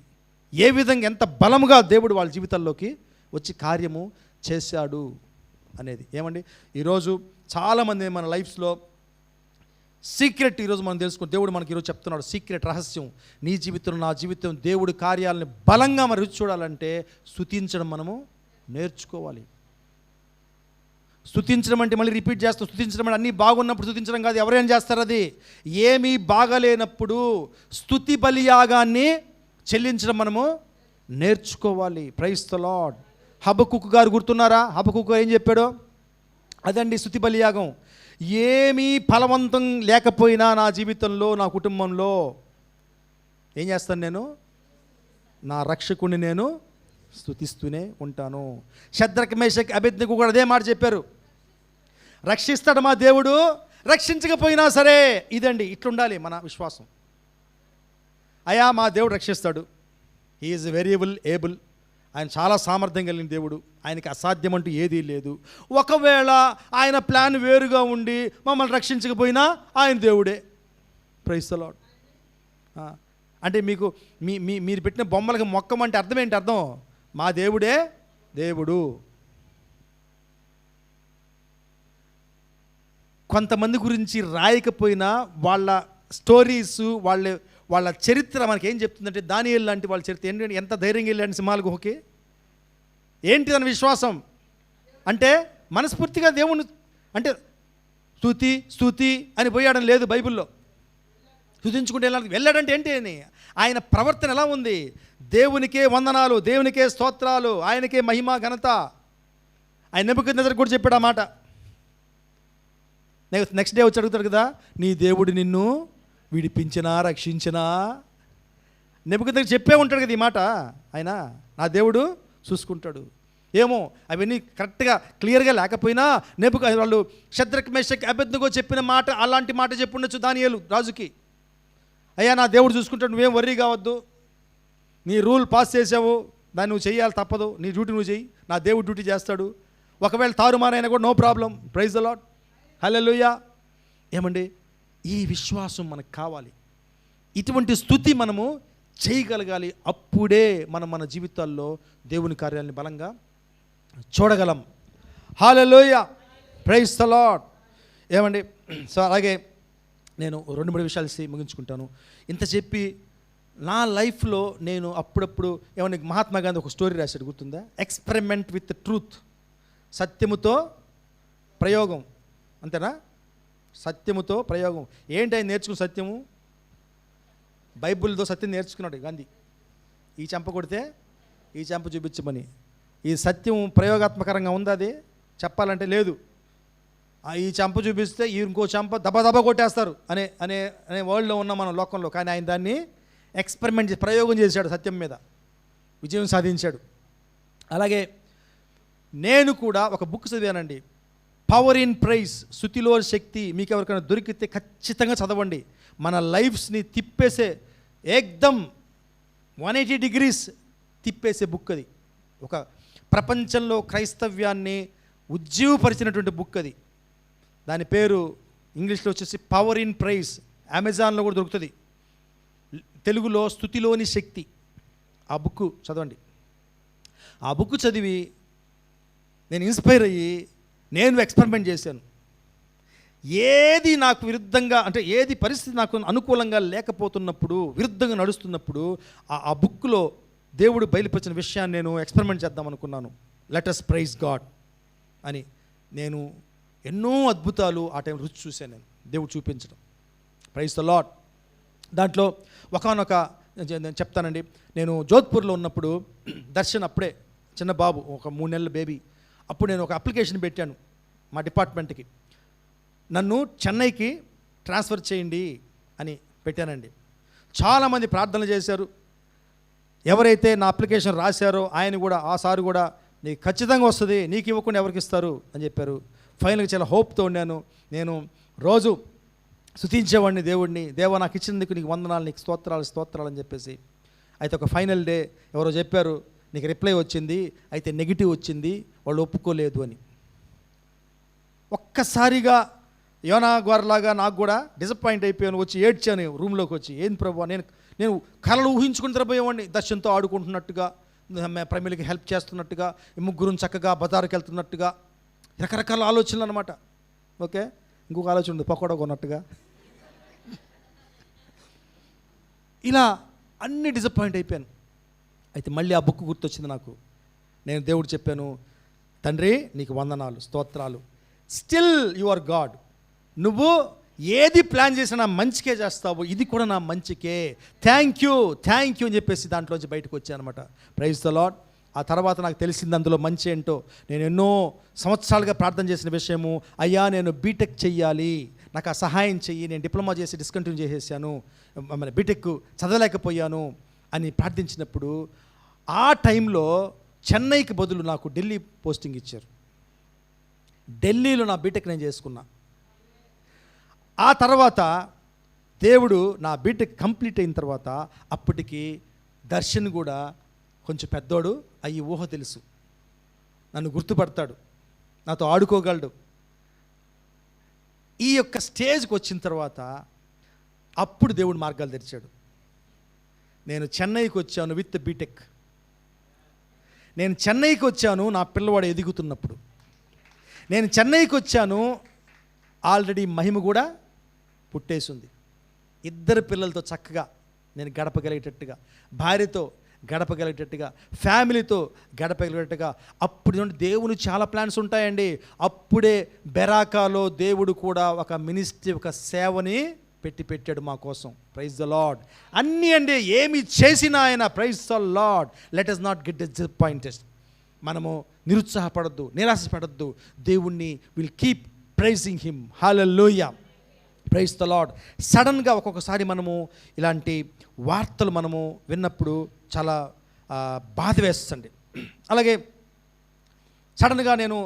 ఏ విధంగా ఎంత బలముగా దేవుడు వాళ్ళ జీవితాల్లోకి వచ్చి కార్యము చేశాడు అనేది. ఏమండి, ఈరోజు చాలామంది మన లైఫ్స్లో సీక్రెట్ ఈరోజు మనం తెలుసుకుని, దేవుడు మనకి ఈరోజు చెప్తున్నాడు సీక్రెట్ రహస్యం. నీ జీవితంలో నా జీవితం దేవుడి కార్యాలను బలంగా మరి రుచి చూడాలంటే స్తుతించడం మనము నేర్చుకోవాలి. స్తుతించడం అంటే మళ్ళీ రిపీట్ చేస్తాం, స్తుతించడం అంటే అన్నీ బాగున్నప్పుడు స్తుతించడం కాదు. ఎవరైనా చేస్తారు అది. ఏమీ బాగలేనప్పుడు స్తుతి బలియాగాన్ని చెల్లించడం మనము నేర్చుకోవాలి. Praise the lord. హబక్కుకు గారు గుర్తున్నారా? హబక్కుకు ఏం చెప్పాడో అదండి స్తుతి బలియాగం. ఏమీ ఫలవంతం లేకపోయినా నా జీవితంలో, నా కుటుంబంలో ఏం చేస్తాను? నేను నా రక్షకుని నేను స్తుతిస్తూనే ఉంటాను. షద్రక్ మేషక్ అబేద్నెగో కూడా అదే మాట చెప్పారు. రక్షిస్తాడు మా దేవుడు, రక్షించకపోయినా సరే. ఇదండి, ఇట్లుండాలి మన విశ్వాసం. అయా మా దేవుడు రక్షిస్తాడు, హీ ఈజ్ వేరియబుల్ ఏబుల్, ఆయన చాలా సామర్థ్యం కలిగిన దేవుడు, ఆయనకి అసాధ్యం అంటూ ఏదీ లేదు. ఒకవేళ ఆయన ప్లాన్ వేరుగా ఉండి మమ్మల్ని రక్షించకపోయినా ఆయన దేవుడే. Praise the Lord. అంటే మీకు మీరు పెట్టిన బొమ్మలకు మొక్కమంటే అర్థం ఏంటి? అర్థం మా దేవుడే దేవుడు. కొంతమంది గురించి రాయకపోయినా వాళ్ళ స్టోరీస్, వాళ్ళ చరిత్ర మనకి ఏం చెప్తుందంటే, దానియేలు లాంటి వాళ్ళ చరిత్ర ఏంటంటే, ఎంత ధైర్యంగా వెళ్ళాడు సింహాల గుహకి. ఏంటి తన విశ్వాసం అంటే, మనస్ఫూర్తిగా దేవుని అంటే స్తుతి అని పోయాడని లేదు బైబిల్లో. స్తుతించుకుంటే వెళ్ళాడంటే ఏంటి అని, ఆయన ప్రవర్తన ఎలా ఉంది? దేవునికే వందనాలు, దేవునికే స్తోత్రాలు, ఆయనకే మహిమ ఘనత. ఆయన నెబుకద్నెజర్ కూడా చెప్పాడు ఆ మాట. నెక్స్ట్ డే వచ్చి అడుగుతాడు కదా, నీ దేవుడు నిన్ను విడిపించినా రక్షించినా? నెబుకద్నెజర్ చెప్పే ఉంటాడు కదా ఈ మాట. ఆయన నా దేవుడు చూసుకుంటాడు. ఏమో అవన్నీ కరెక్ట్గా క్లియర్గా లేకపోయినా వాళ్ళు షద్రక్ మేషక్ అబేద్నెగో చెప్పిన మాట అలాంటి మాట చెప్పుండొచ్చు దానియేలు రాజుకి. అయ్యా నా దేవుడు చూసుకుంటాడు, నువ్వేం వర్రీ కావద్దు, నీ రూల్ పాస్ చేసావు, దాన్ని నువ్వు చేయాలి, తప్పదు, నీ డ్యూటీ నువ్వు చెయ్యి, నా దేవుడు డ్యూటీ చేస్తాడు. ఒకవేళ తారుమారైనా కూడా no problem. Praise the lord, hallelujah. ఏమండి, ఈ విశ్వాసం మనకు కావాలి. ఇటువంటి స్తుతి మనము చేయగలగాలి. అప్పుడే మనం మన జీవితాల్లో దేవుని కార్యాలని బలంగా చూడగలం. హల్లెలూయా, ప్రైజ్ ది లార్డ్. ఏమండి, సో అలాగే నేను 2-3 విషయాలు ముగించుకుంటాను. ఇంత చెప్పి నా లైఫ్లో నేను అప్పుడప్పుడు ఏమన్నా, మహాత్మా గాంధీ ఒక స్టోరీ రాశాడు, గుర్తుందా? ఎక్స్పెరిమెంట్ విత్ ట్రూత్, సత్యముతో ప్రయోగం. అంతేనా? సత్యముతో ప్రయోగం. ఏంటి ఆయన నేర్చుకున్న సత్యము? బైబిల్తో సత్యం నేర్చుకున్నాడు గాంధీ. ఈ చెంప కొడితే ఈ చెంప చూపించమని. ఈ సత్యం ప్రయోగాత్మకరంగా ఉంది, అది చెప్పాలంటే లేదు. ఈ చెంప చూపిస్తే ఇంకో చెంప దబా కొట్టేస్తారు అనే అనే అనే వరల్డ్లో ఉన్న మన లోకంలో. కానీ ఆయన దాన్ని ఎక్స్పెరిమెంట్ చేసి ప్రయోగం చేశాడు, సత్యం మీద విజయం సాధించాడు. అలాగే నేను కూడా ఒక బుక్ చదివానండి, పవర్ ఇన్ ప్రైజ్, స్తుతిలో శక్తి. మీకు ఎవరికైనా దొరికితే ఖచ్చితంగా చదవండి. మన లైఫ్స్ని తిప్పేసే, ఏకదం 180 degrees తిప్పేసే బుక్ అది. ఒక ప్రపంచంలో క్రైస్తవ్యాన్ని ఉజ్జీవపరిచినటువంటి బుక్ అది. దాని పేరు ఇంగ్లీష్లో వచ్చేసి పవర్ ఇన్ ప్రైజ్. అమెజాన్లో కూడా దొరుకుతుంది. తెలుగులో స్తుతిలోని శక్తి. ఆ బుక్ చదవండి. ఆ బుక్ చదివి నేను ఇన్స్పైర్ అయ్యి నేను ఎక్స్పెరిమెంట్ చేశాను. ఏది నాకు విరుద్ధంగా, అంటే ఏది పరిస్థితి నాకు అనుకూలంగా లేకపోతున్నప్పుడు, విరుద్ధంగా నడుస్తున్నప్పుడు ఆ బుక్లో దేవుడు బయలుపరిచిన విషయాన్ని నేను ఎక్స్పెరిమెంట్ చేద్దాం అనుకున్నాను. లెట్ us ప్రైజ్ గాడ్ అని. నేను ఎన్నో అద్భుతాలు ఆ టైం రుచి చూశాను. నేను దేవుడు చూపించడం. Praise the Lord. దాంట్లో ఒకనొక నేను చెప్తానండి. నేను జోధ్పూర్లో ఉన్నప్పుడు దర్శన్ అప్పుడే చిన్న బాబు, ఒక 3 నెలల బేబీ. అప్పుడు నేను ఒక అప్లికేషన్ పెట్టాను మా డిపార్ట్మెంట్కి, నన్ను చెన్నైకి ట్రాన్స్ఫర్ చేయండి అని పెట్టానండి. చాలామంది ప్రార్థనలు చేశారు. ఎవరైతే నా అప్లికేషన్ రాశారో ఆయన కూడా, ఆ సారు కూడా, నీకు ఖచ్చితంగా వస్తుంది, నీకు ఇవ్వకుండా ఎవరికి ఇస్తారు అని చెప్పారు. ఫైనల్గా చాలా హోప్తో ఉన్నాను. నేను రోజు స్తుతించేవాడిని దేవుడిని. దేవా నాకు ఇచ్చినందుకు నీకు వందనాలు, నీకు స్తోత్రాలు స్తోత్రాలు అని చెప్పేసి. అయితే ఒక ఫైనల్ డే ఎవరో చెప్పారు, నీకు రిప్లై వచ్చింది, అయితే నెగిటివ్ వచ్చింది, వాళ్ళు ఒప్పుకోలేదు అని. ఒక్కసారిగా యోనా గారిలాగా నాకు కూడా డిసప్పాయింట్ అయిపోయాను. వచ్చి ఏడ్చాను రూమ్లోకి వచ్చి. ఏం ప్రభు, నేను కళలు ఊహించుకుని తిరబోయేవాడిని. దర్శనంతో ఆడుకుంటున్నట్టుగా, ప్రమిళకి హెల్ప్ చేస్తున్నట్టుగా, ఈ ముగ్గురు చక్కగా బజారుకి వెళ్తున్నట్టుగా, రకరకాల ఆలోచనలు అనమాట. ఓకే, ఇంకొక ఆలోచన ఉంది, పకోడా కొన్నట్టుగా. ఇలా అన్నీ డిసప్పాయింట్ అయిపోయాను. అయితే మళ్ళీ ఆ బుక్ గుర్తొచ్చింది నాకు. నేను దేవుడు చెప్పాను, తండ్రి నీకు వందనాలు స్తోత్రాలు, స్టిల్ యు ఆర్ గాడ్. నువ్వు ఏది ప్లాన్ చేసినా మంచికే చేస్తావు, ఇది కూడా నా మంచికే, థ్యాంక్ యూ అని చెప్పేసి దాంట్లోంచి బయటకు వచ్చాను అనమాట. Praise the Lord. ఆ తర్వాత నాకు తెలిసింది అందులో మంచి ఏంటో. నేను ఎన్నో సంవత్సరాలుగా ప్రార్థన చేసిన విషయము, అయ్యా నేను బీటెక్ చెయ్యాలి, నాకు ఆ సహాయం చెయ్యి, నేను డిప్లొమా చేసి డిస్కంటిన్యూ చేసేసాను, బీటెక్ చదవలేకపోయాను అని ప్రార్థించినప్పుడు ఆ టైంలో చెన్నైకి బదులు నాకు ఢిల్లీ పోస్టింగ్ ఇచ్చారు. ఢిల్లీలో నా బీటెక్ నేను చేసుకున్నా. ఆ తర్వాత దేవుడు నా బీటెక్ కంప్లీట్ అయిన తర్వాత అప్పటికి దర్శన్ కూడా కొంచెం పెద్దోడు అయ్యి ఊహ తెలుసు, నన్ను గుర్తుపడతాడు, నాతో ఆడుకోగలడు. ఈ యొక్క స్టేజ్కి వచ్చిన తర్వాత అప్పుడు దేవుడు మార్గాలు తెరిచాడు. నేను చెన్నైకి వచ్చాను విత్ బీటెక్. నేను చెన్నైకి వచ్చాను నా పిల్లవాడు ఎదుగుతున్నప్పుడు. నేను చెన్నైకి వచ్చాను ఆల్రెడీ మహిమ కూడా పుట్టేసింది. 2 పిల్లలతో చక్కగా నేను గడపగలిగేటట్టుగా, భార్యతో గడపగలిగేటట్టుగా, ఫ్యామిలీతో గడపగలిగేటట్టుగా. అప్పుడు నుండి దేవుని చాలా ప్లాన్స్ ఉంటాయండి. అప్పుడే బెరాకాలో దేవుడు కూడా ఒక మినిస్ట్రీ, ఒక సేవని పెట్టాడు మా కోసం. Praise the Lord. అన్నీ అండి, ఏమి చేసినా ఆయన praise the Lord. Let us not get disappointed. మనము నిరుత్సాహపడద్దు, నిరాశపడద్దు. దేవుణ్ణి will keep praising him. Hallelujah. Praise the Lord. సడన్గా ఒక్కొక్కసారి మనము ఇలాంటి వార్తలు మనము విన్నప్పుడు చాలా బాధ వేస్తుంది. అలాగే సడన్గా నేను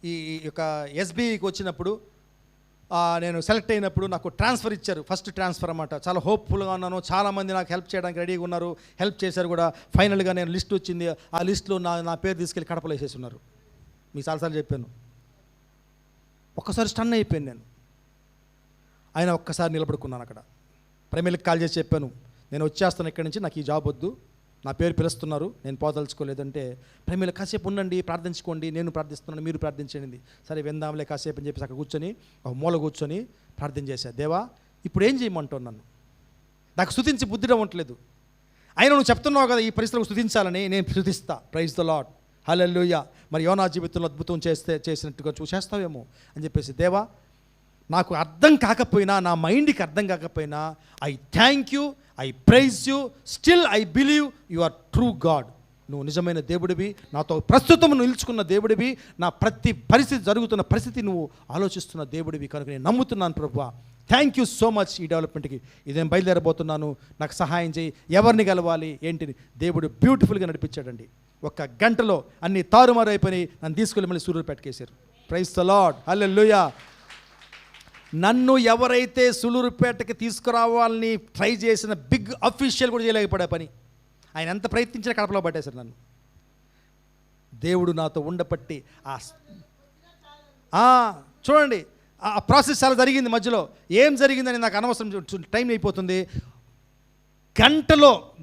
ఈ యొక్క ఎస్బీకి వచ్చినప్పుడు, నేను సెలెక్ట్ అయినప్పుడు నాకు ట్రాన్స్ఫర్ ఇచ్చారు. ఫస్ట్ ట్రాన్స్ఫర్ అన్నమాట. చాలా హోప్ఫుల్గా ఉన్నాను, చాలామంది నాకు హెల్ప్ చేయడానికి రెడీగా ఉన్నారు, హెల్ప్ చేశారు కూడా. ఫైనల్గా నేను లిస్ట్ వచ్చింది. ఆ లిస్టులో నా పేరు తీసుకెళ్ళి కడపలో వేసేసి ఉన్నారు. మీకు చాలాసార్లు చెప్పాను. ఒక్కసారి స్టన్ అయిపోయాను నేను. ఆయన ఒక్కసారి నిలబడుకున్నాను అక్కడ. ప్రైమరీకి కాల్ చేసి చెప్పాను, నేను వచ్చేస్తాను ఇక్కడి నుంచి, నాకు ఈ జాబ్ వద్దు, నా పేరు పిలుస్తున్నారు, నేను పోదలుచుకోలేదంటే, ప్రైమరీలో కాసేపు ఉండండి, ప్రార్థించుకోండి, నేను ప్రార్థిస్తున్నాను, మీరు ప్రార్థించండి. సరే విందాంలే కాసేపు అని చెప్పేసి అక్కడ కూర్చొని ఒక మూల కూర్చొని ప్రార్థన చేశాను. దేవా ఇప్పుడు ఏం చేయమంటావు నన్ను? నాకు స్తుతించి బుద్ధి ఉండట్లేదు. అయినా నువ్వు చెప్తున్నావు కదా ఈ పరిస్థితులకు స్తుతించాలని, నేను స్తుతిస్తా. Praise the lord. హల్లెలూయా. మరి యోనా జీవితంలో అద్భుతం చేసినట్టుగా చేస్తావేమో అని చెప్పేసి, దేవా నాకు అర్థం కాకపోయినా, నా మైండ్కి అర్థం కాకపోయినా, I thank you, I praise you, still I believe you are true God. నువ్వు నిజమైన దేవుడివి, నాతో ప్రస్తుతం నిలుచుకున్న దేవుడివి, నా ప్రతి పరిస్థితి, జరుగుతున్న పరిస్థితి నువ్వు ఆలోచిస్తున్న దేవుడివి కనుక నేను నమ్ముతున్నాను ప్రభువా. థ్యాంక్ యూ సో మచ్ ఈ డెవలప్మెంట్కి. ఇదేం బయలుదేరబోతున్నాను, నాకు సహాయం చేయి, ఎవరిని కలవాలి ఏంటిని. దేవుడు బ్యూటిఫుల్గా నడిపించాడండి. 1 గంటలో అన్ని తారుమారు అయిపోయి నన్ను తీసుకెళ్ళి మళ్ళీ సూలూరుపేటకేశారు. Praise the lord. హల్లెలూయా. నన్ను ఎవరైతే సూలూరుపేటకి తీసుకురావాలని ట్రై చేసిన బిగ్ అఫీషియల్ కూడా చేయలేకపోయే పని. ఆయన ఎంత ప్రయత్నించినా కడపలో పట్టేశారు నన్ను. దేవుడు నాతో ఉండపట్టి చూడండి, ఆ ప్రాసెస్ చాలా జరిగింది. మధ్యలో ఏం జరిగిందని నాకు అనవసరం, టైం అయిపోతుంది.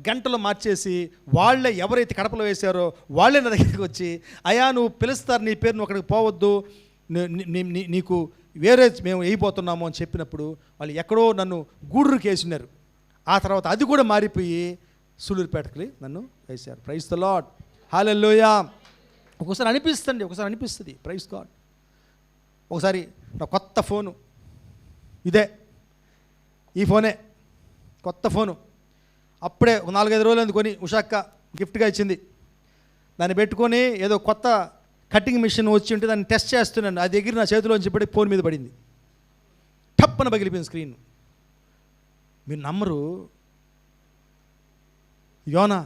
గంటలో మార్చేసి వాళ్ళే ఎవరైతే కడపలో వేశారో వాళ్ళే నా దగ్గరికి వచ్చి, అయ్యా నువ్వు పిలుస్తారు, నీ పేరు నువ్వు అక్కడికి పోవద్దు, నీకు వేరే మేము వేయబోతున్నాము అని చెప్పినప్పుడు వాళ్ళు ఎక్కడో నన్ను గూడూరుకి వేసినారు. ఆ తర్వాత అది కూడా మారిపోయి సూళ్ళూరుపేటకి నన్ను వేశారు. ప్రైజ్ ద లార్డ్, హల్లెలూయా. ఒకసారి అనిపిస్తుంది ప్రైజ్ గాడ్. ఒకసారి నా కొత్త ఫోను ఇదే, ఈ ఫోనే కొత్త ఫోను, అప్పుడే ఒక 4-5 రోజులు కొని ఉషాక్క గిఫ్ట్గా ఇచ్చింది. దాన్ని పెట్టుకొని ఏదో కొత్త కటింగ్ మిషన్ వచ్చి ఉంటే దాన్ని టెస్ట్ చేస్తున్నాను. అది ఎగిరి నా చేతిలోంచి పడి ఫోన్ మీద పడింది, టప్పన పగిలిపోయింది స్క్రీన్. మీరు నమ్మరు, యోనా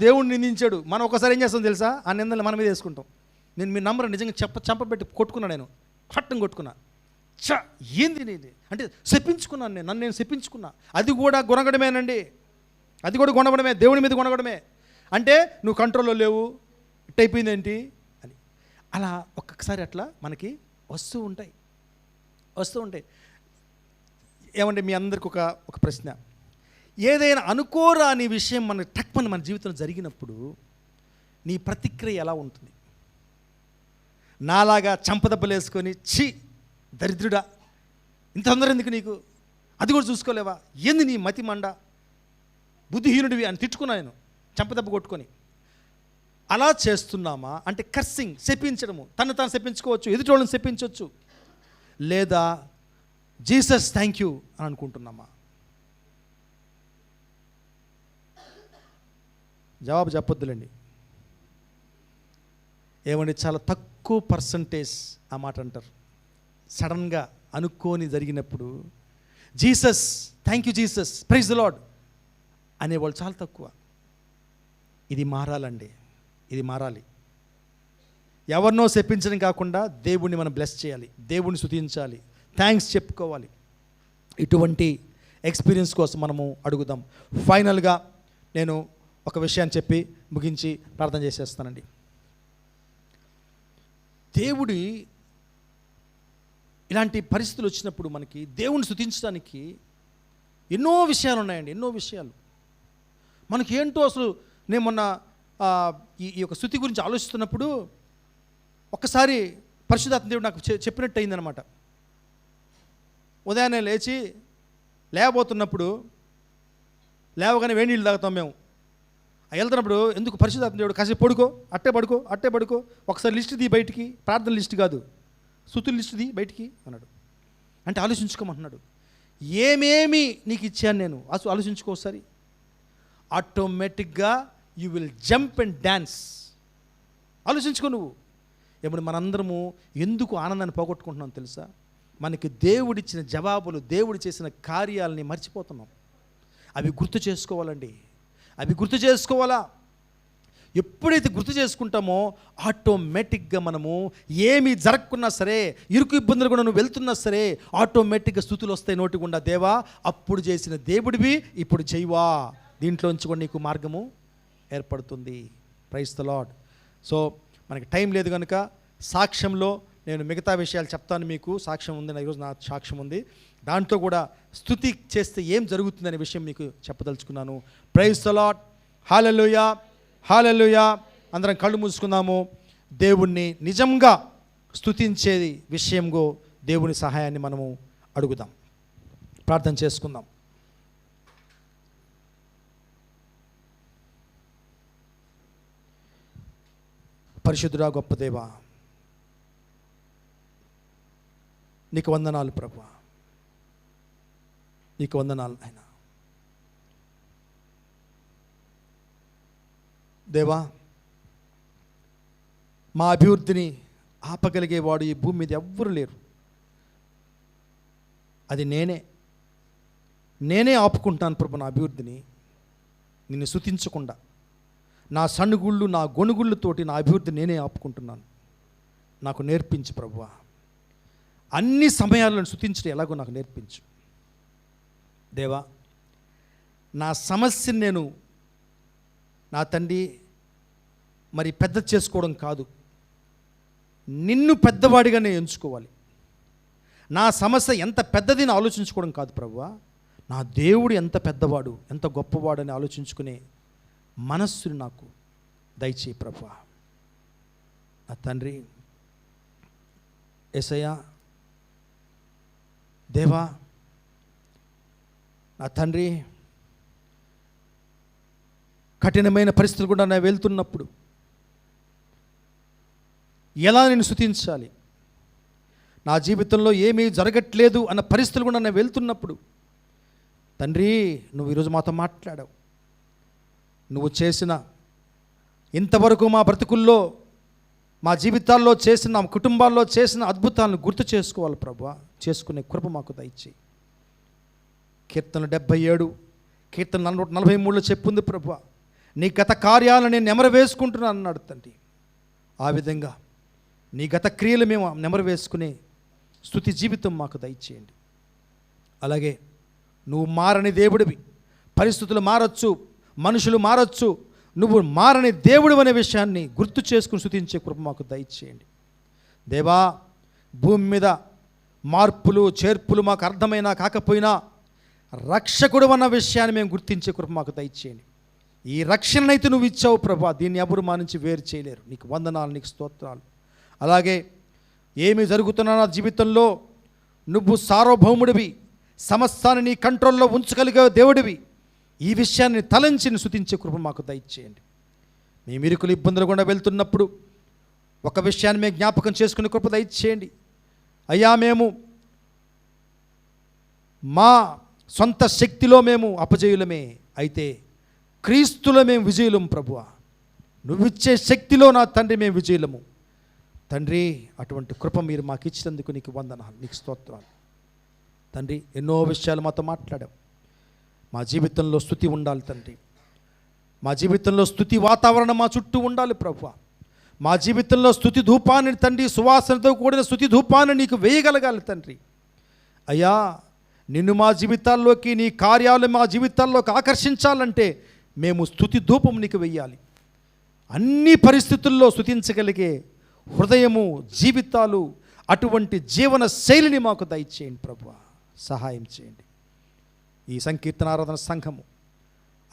దేవుడిని నిందించాడు. మనం ఒకసారి ఏం చేస్తాం తెలుసా, ఆ నిందలు మన మీద వేసుకుంటాం. మీరు నమ్మరు, నిజంగా చంపబెట్టి కొట్టుకున్నా, నేను కట్టం కొట్టుకున్నా. ఏంది ఇది అంటే శపించుకున్నాను, నన్ను నేను శపించుకున్నా. అది కూడా గుణగడమేనండి, అది కూడా గుణగడమే, దేవుడి మీద గుణగడమే. అంటే నువ్వు కంట్రోల్లో లేవు, ఇట్ అయిపోయింది ఏంటి అని. అలా ఒక్కొక్కసారి అట్లా మనకి వస్తూ ఉంటాయి. ఏమంటే మీ అందరికి ఒక ప్రశ్న, ఏదైనా అనుకోరాని విషయం మన జీవితంలో జరిగినప్పుడు నీ ప్రతిక్రియ ఎలా ఉంటుంది? నాలాగా చంపదెబ్బలు వేసుకొని దరిద్రుడా, ఇంత తొందర ఎందుకు నీకు, అది కూడా చూసుకోలేవా, ఏంది నీ మతి మండ, బుద్ధిహీనుడివి అని తిట్టుకున్నా నేను, చంపదెబ్బ కొట్టుకొని. అలా చేస్తున్నామా అంటే కర్సింగ్, శపించడము, తాను శపించుకోవచ్చు, ఎదుటోళ్ళని శపించవచ్చు, లేదా జీసస్ థ్యాంక్ యూ అని అనుకుంటున్నామా? జవాబు చెప్పొద్దులేండి. ఏమంటే చాలా తక్కువ పర్సంటేజ్ ఆ మాట అంటారు. సడన్గా అనుకోని జరిగినప్పుడు Jesus thank you, Jesus praise the Lord అనేవాళ్ళు చాలా తక్కువ. ఇది మారాలండి, ఇది మారాలి. ఎవరినో శపించడం కాకుండా దేవుణ్ణి మనం బ్లెస్ చేయాలి, దేవుణ్ణి స్తుతించాలి, థ్యాంక్స్ చెప్పుకోవాలి. ఇటువంటి ఎక్స్పీరియన్స్ కోసం మనము అడుగుదాం. ఫైనల్గా నేను ఒక విషయాన్ని చెప్పి ముగించి ప్రార్థన చేసేస్తానండి. దేవుడి ఇలాంటి పరిస్థితులు వచ్చినప్పుడు మనకి దేవుణ్ణి స్తుతించడానికి ఎన్నో విషయాలు ఉన్నాయండి, ఎన్నో విషయాలు. మనకి ఏంటో అసలు నేను మొన్న ఈ యొక్క స్తుతి గురించి ఆలోచిస్తున్నప్పుడు ఒక్కసారి పరిశుద్ధాత్మ దేవుడు నాకు చెప్పినట్టు అయిందనమాట. ఉదయాన్నే లేచి లేవబోతున్నప్పుడు, లేవగానే వేడి నీళ్ళు తాగుతాం మేము. వెళ్తున్నప్పుడు ఎందుకు పరిశుద్ధాత్మ దేవుడు కాసేపు అట్టే పడుకో ఒకసారి లిస్ట్ తీ బయటికి, ప్రార్థన లిస్ట్ కాదు, స్తుతుల లిస్ట్ తీ బయటికి అన్నాడు. అంటే ఆలోచించుకోమంటున్నాడు. ఏమేమి నీకు ఇచ్చాను నేను ఆలోచించుకో ఒకసారి. ఆటోమేటిక్గా you will jump and dance. ఆలోచించుకో నువ్వు. ఇప్పుడు మనందరము ఎందుకు ఆనందాన్ని పోగొట్టుకుంటున్నాం తెలుసా? మనకి దేవుడిచ్చిన జవాబులు, దేవుడు చేసిన కార్యాలని మర్చిపోతున్నాం. అవి గుర్తు చేసుకోవాలండి, అవి గుర్తు చేసుకోవాలా. ఎప్పుడైతే గుర్తు చేసుకుంటామో ఆటోమేటిక్గా మనము ఏమి జరగకున్నా సరే, ఇరుకు ఇబ్బందులు కూడా నువ్వు వెళ్తున్నా సరే, ఆటోమేటిక్గా స్తుతులు వస్తాయి నోటి గుండా. దేవా అప్పుడు చేసిన దేవుడివి ఇప్పుడు చేయవా, దీంట్లోంచి కూడా నీకు మార్గము ఏర్పడుతుంది. Praise the Lord. సో మనకి టైం లేదు కనుక సాక్ష్యంలో నేను మిగతా విషయాలు చెప్తాను. మీకు సాక్ష్యం ఉంది, ఈరోజు నా సాక్ష్యం ఉంది. దాంట్లో కూడా స్తుతి చేస్తే ఏం జరుగుతుందనే విషయం మీకు చెప్పదలుచుకున్నాను. Praise the lord. Hallelujah, hallelujah. అందరం కళ్ళు మూసుకుందాము. దేవుణ్ణి నిజంగా స్తుతించేది విషయంలో దేవుని సహాయాన్ని మనము అడుగుదాం, ప్రార్థన చేసుకుందాం. పరిశుద్ధుడా, గొప్ప దేవా, నీకు వందనాలు ప్రభువా, నీకు వందనాలు నాయనా. దేవా, మా అభివృద్ధిని ఆపగలిగేవాడు ఈ భూమి మీద ఎవ్వరు లేరు. అది నేనే ఆపుకుంటాను ప్రభు నా అభివృద్ధిని, నిన్ను స్తుతించకుండా. నా సణుగుళ్ళు, నా గొణుగుళ్ళతోటి నా అభివృద్ధి నేనే ఆపుకుంటున్నాను. నాకు నేర్పించు ప్రభువా, అన్ని సమయాలను స్తుతించడం ఎలాగో నాకు నేర్పించు దేవా. నా సమస్యను నేను నా తండ్రి మరి పెద్ద చేసుకోవడం కాదు, నిన్ను పెద్దవాడిగా నేను ఎంచుకోవాలి. నా సమస్య ఎంత పెద్దది అని ఆలోచించుకోవడం కాదు ప్రభువా, నా దేవుడు ఎంత పెద్దవాడు, ఎంత గొప్పవాడు అని ఆలోచించుకునే మనస్సుని నాకు దయచేయి ప్రభువా. నా తండ్రి యేసయ్యా, దేవా, నా తండ్రి కఠినమైన పరిస్థితులు కూడా నేను వెళ్తున్నప్పుడు ఎలా నేను స్తుతించాలి, నా జీవితంలో ఏమీ జరగట్లేదు అన్న పరిస్థితులు కూడా నేను వెళ్తున్నప్పుడు తండ్రి నువ్వు ఈరోజు మాతో మాట్లాడావు. నువ్వు చేసిన ఇంతవరకు మా బ్రతుకుల్లో, మా జీవితాల్లో చేసిన, మా కుటుంబాల్లో చేసిన అద్భుతాలను గుర్తు చేసుకోవాలి ప్రభువా. చేసుకునే కృప మాకు దయచేయి. కీర్తన 77 కీర్తన 143లో చెప్పుంది ప్రభువా, నీ గత కార్యాలను నేను నెమరు వేసుకుంటున్నాను అన్నాడు తండ్రి. ఆ విధంగా నీ గత క్రియలు మేము నెమరు వేసుకునే స్తుతి జీవితం మాకు దయచేయండి. అలాగే నువ్వు మారని దేవుడివి, పరిస్థితులు మారచ్చు, మనుషులు మారచ్చు, నువ్వు మారని దేవుడు అనే విషయాన్ని గుర్తు చేసుకుని స్తుతించే కృప మాకు దయచేయండి. దేవా, భూమి మీద మార్పులు చేర్పులు మాకు అర్థమైనా కాకపోయినా రక్షకుడు అన్న విషయాన్ని మేము గుర్తించే కృప మాకు దయచేయండి. ఈ రక్షణనైతే నువ్వు ఇచ్చావు ప్రభా, దీన్ని ఎవరు మా నుంచి వేరు చేయలేరు. నీకు వందనాలు, నీకు స్తోత్రాలు. అలాగే ఏమి జరుగుతున్నా నా జీవితంలో నువ్వు సార్వభౌముడివి, సమస్తాన్ని నీ కంట్రోల్లో ఉంచగలిగే దేవుడివి. ఈ విషయాన్ని తలంచి స్తుతించే కృప మాకు దయచేయండి. మేము ఇరుకులు ఇబ్బందులు కూడా వెళ్తున్నప్పుడు ఒక విషయాన్ని మేము జ్ఞాపకం చేసుకునే కృప దయచేయండి. అయ్యా, మేము మా సొంత శక్తిలో మేము అపజయులమే, అయితే క్రీస్తులో మేము విజయులం ప్రభువా. నువ్విచ్చే శక్తిలో నా తండ్రి మేము విజయులము. తండ్రి, అటువంటి కృప మీరు మాకు ఇచ్చినందుకు నీకు వందనాలు, నీకు స్తోత్రాలు. తండ్రి, ఎన్నో విషయాలు మాతో మాట్లాడాం. మా జీవితంలో స్తుతి ఉండాలి తండ్రి, మా జీవితంలో స్తుతి వాతావరణం మా చుట్టూ ఉండాలి ప్రభువా. మా జీవితంలో స్తుతి ధూపాన్ని తండ్రి, సువాసనతో కూడిన స్తుతి ధూపాన్ని నీకు వేయగలగాలి తండ్రి. అయ్యా, నిన్ను మా జీవితాల్లోకి, నీ కార్యాలు మా జీవితాల్లోకి ఆకర్షించాలంటే మేము స్తుతి ధూపం నీకు వెయ్యాలి. అన్ని పరిస్థితుల్లో స్తుతించగలిగే హృదయము, జీవితాలు, అటువంటి జీవన శైలిని మాకు దయచేయండి ప్రభువా, సహాయం చేయండి. ఈ సంకీర్తనారాధన సంఘము,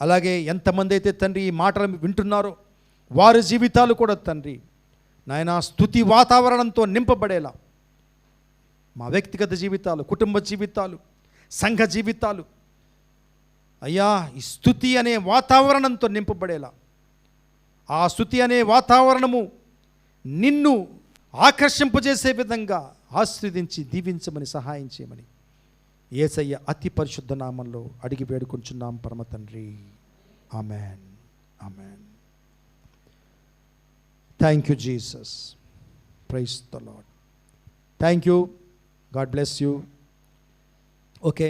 అలాగే ఎంతమంది అయితే తండ్రి ఈ మాటలు వింటున్నారో వారి జీవితాలు కూడా తండ్రి నాయన స్తుతి వాతావరణంతో నింపబడేలా మా వ్యక్తిగత జీవితాలు, కుటుంబ జీవితాలు, సంఘ జీవితాలు అయ్యా ఈ స్తుతి అనే వాతావరణంతో నింపబడేలా, ఆ స్తుతి అనే వాతావరణము నిన్ను ఆకర్షింపజేసే విధంగా ఆశీర్వదించి దీవించమని సహాయం చేయమని యేసయ్య అతి పరిశుద్ధ నామంలో అడిగి వేడుకొంచున్నాం పరమ తండ్రి. Amen, amen. Thank you Jesus. Praise the Lord. Thank you. God bless you. Okay.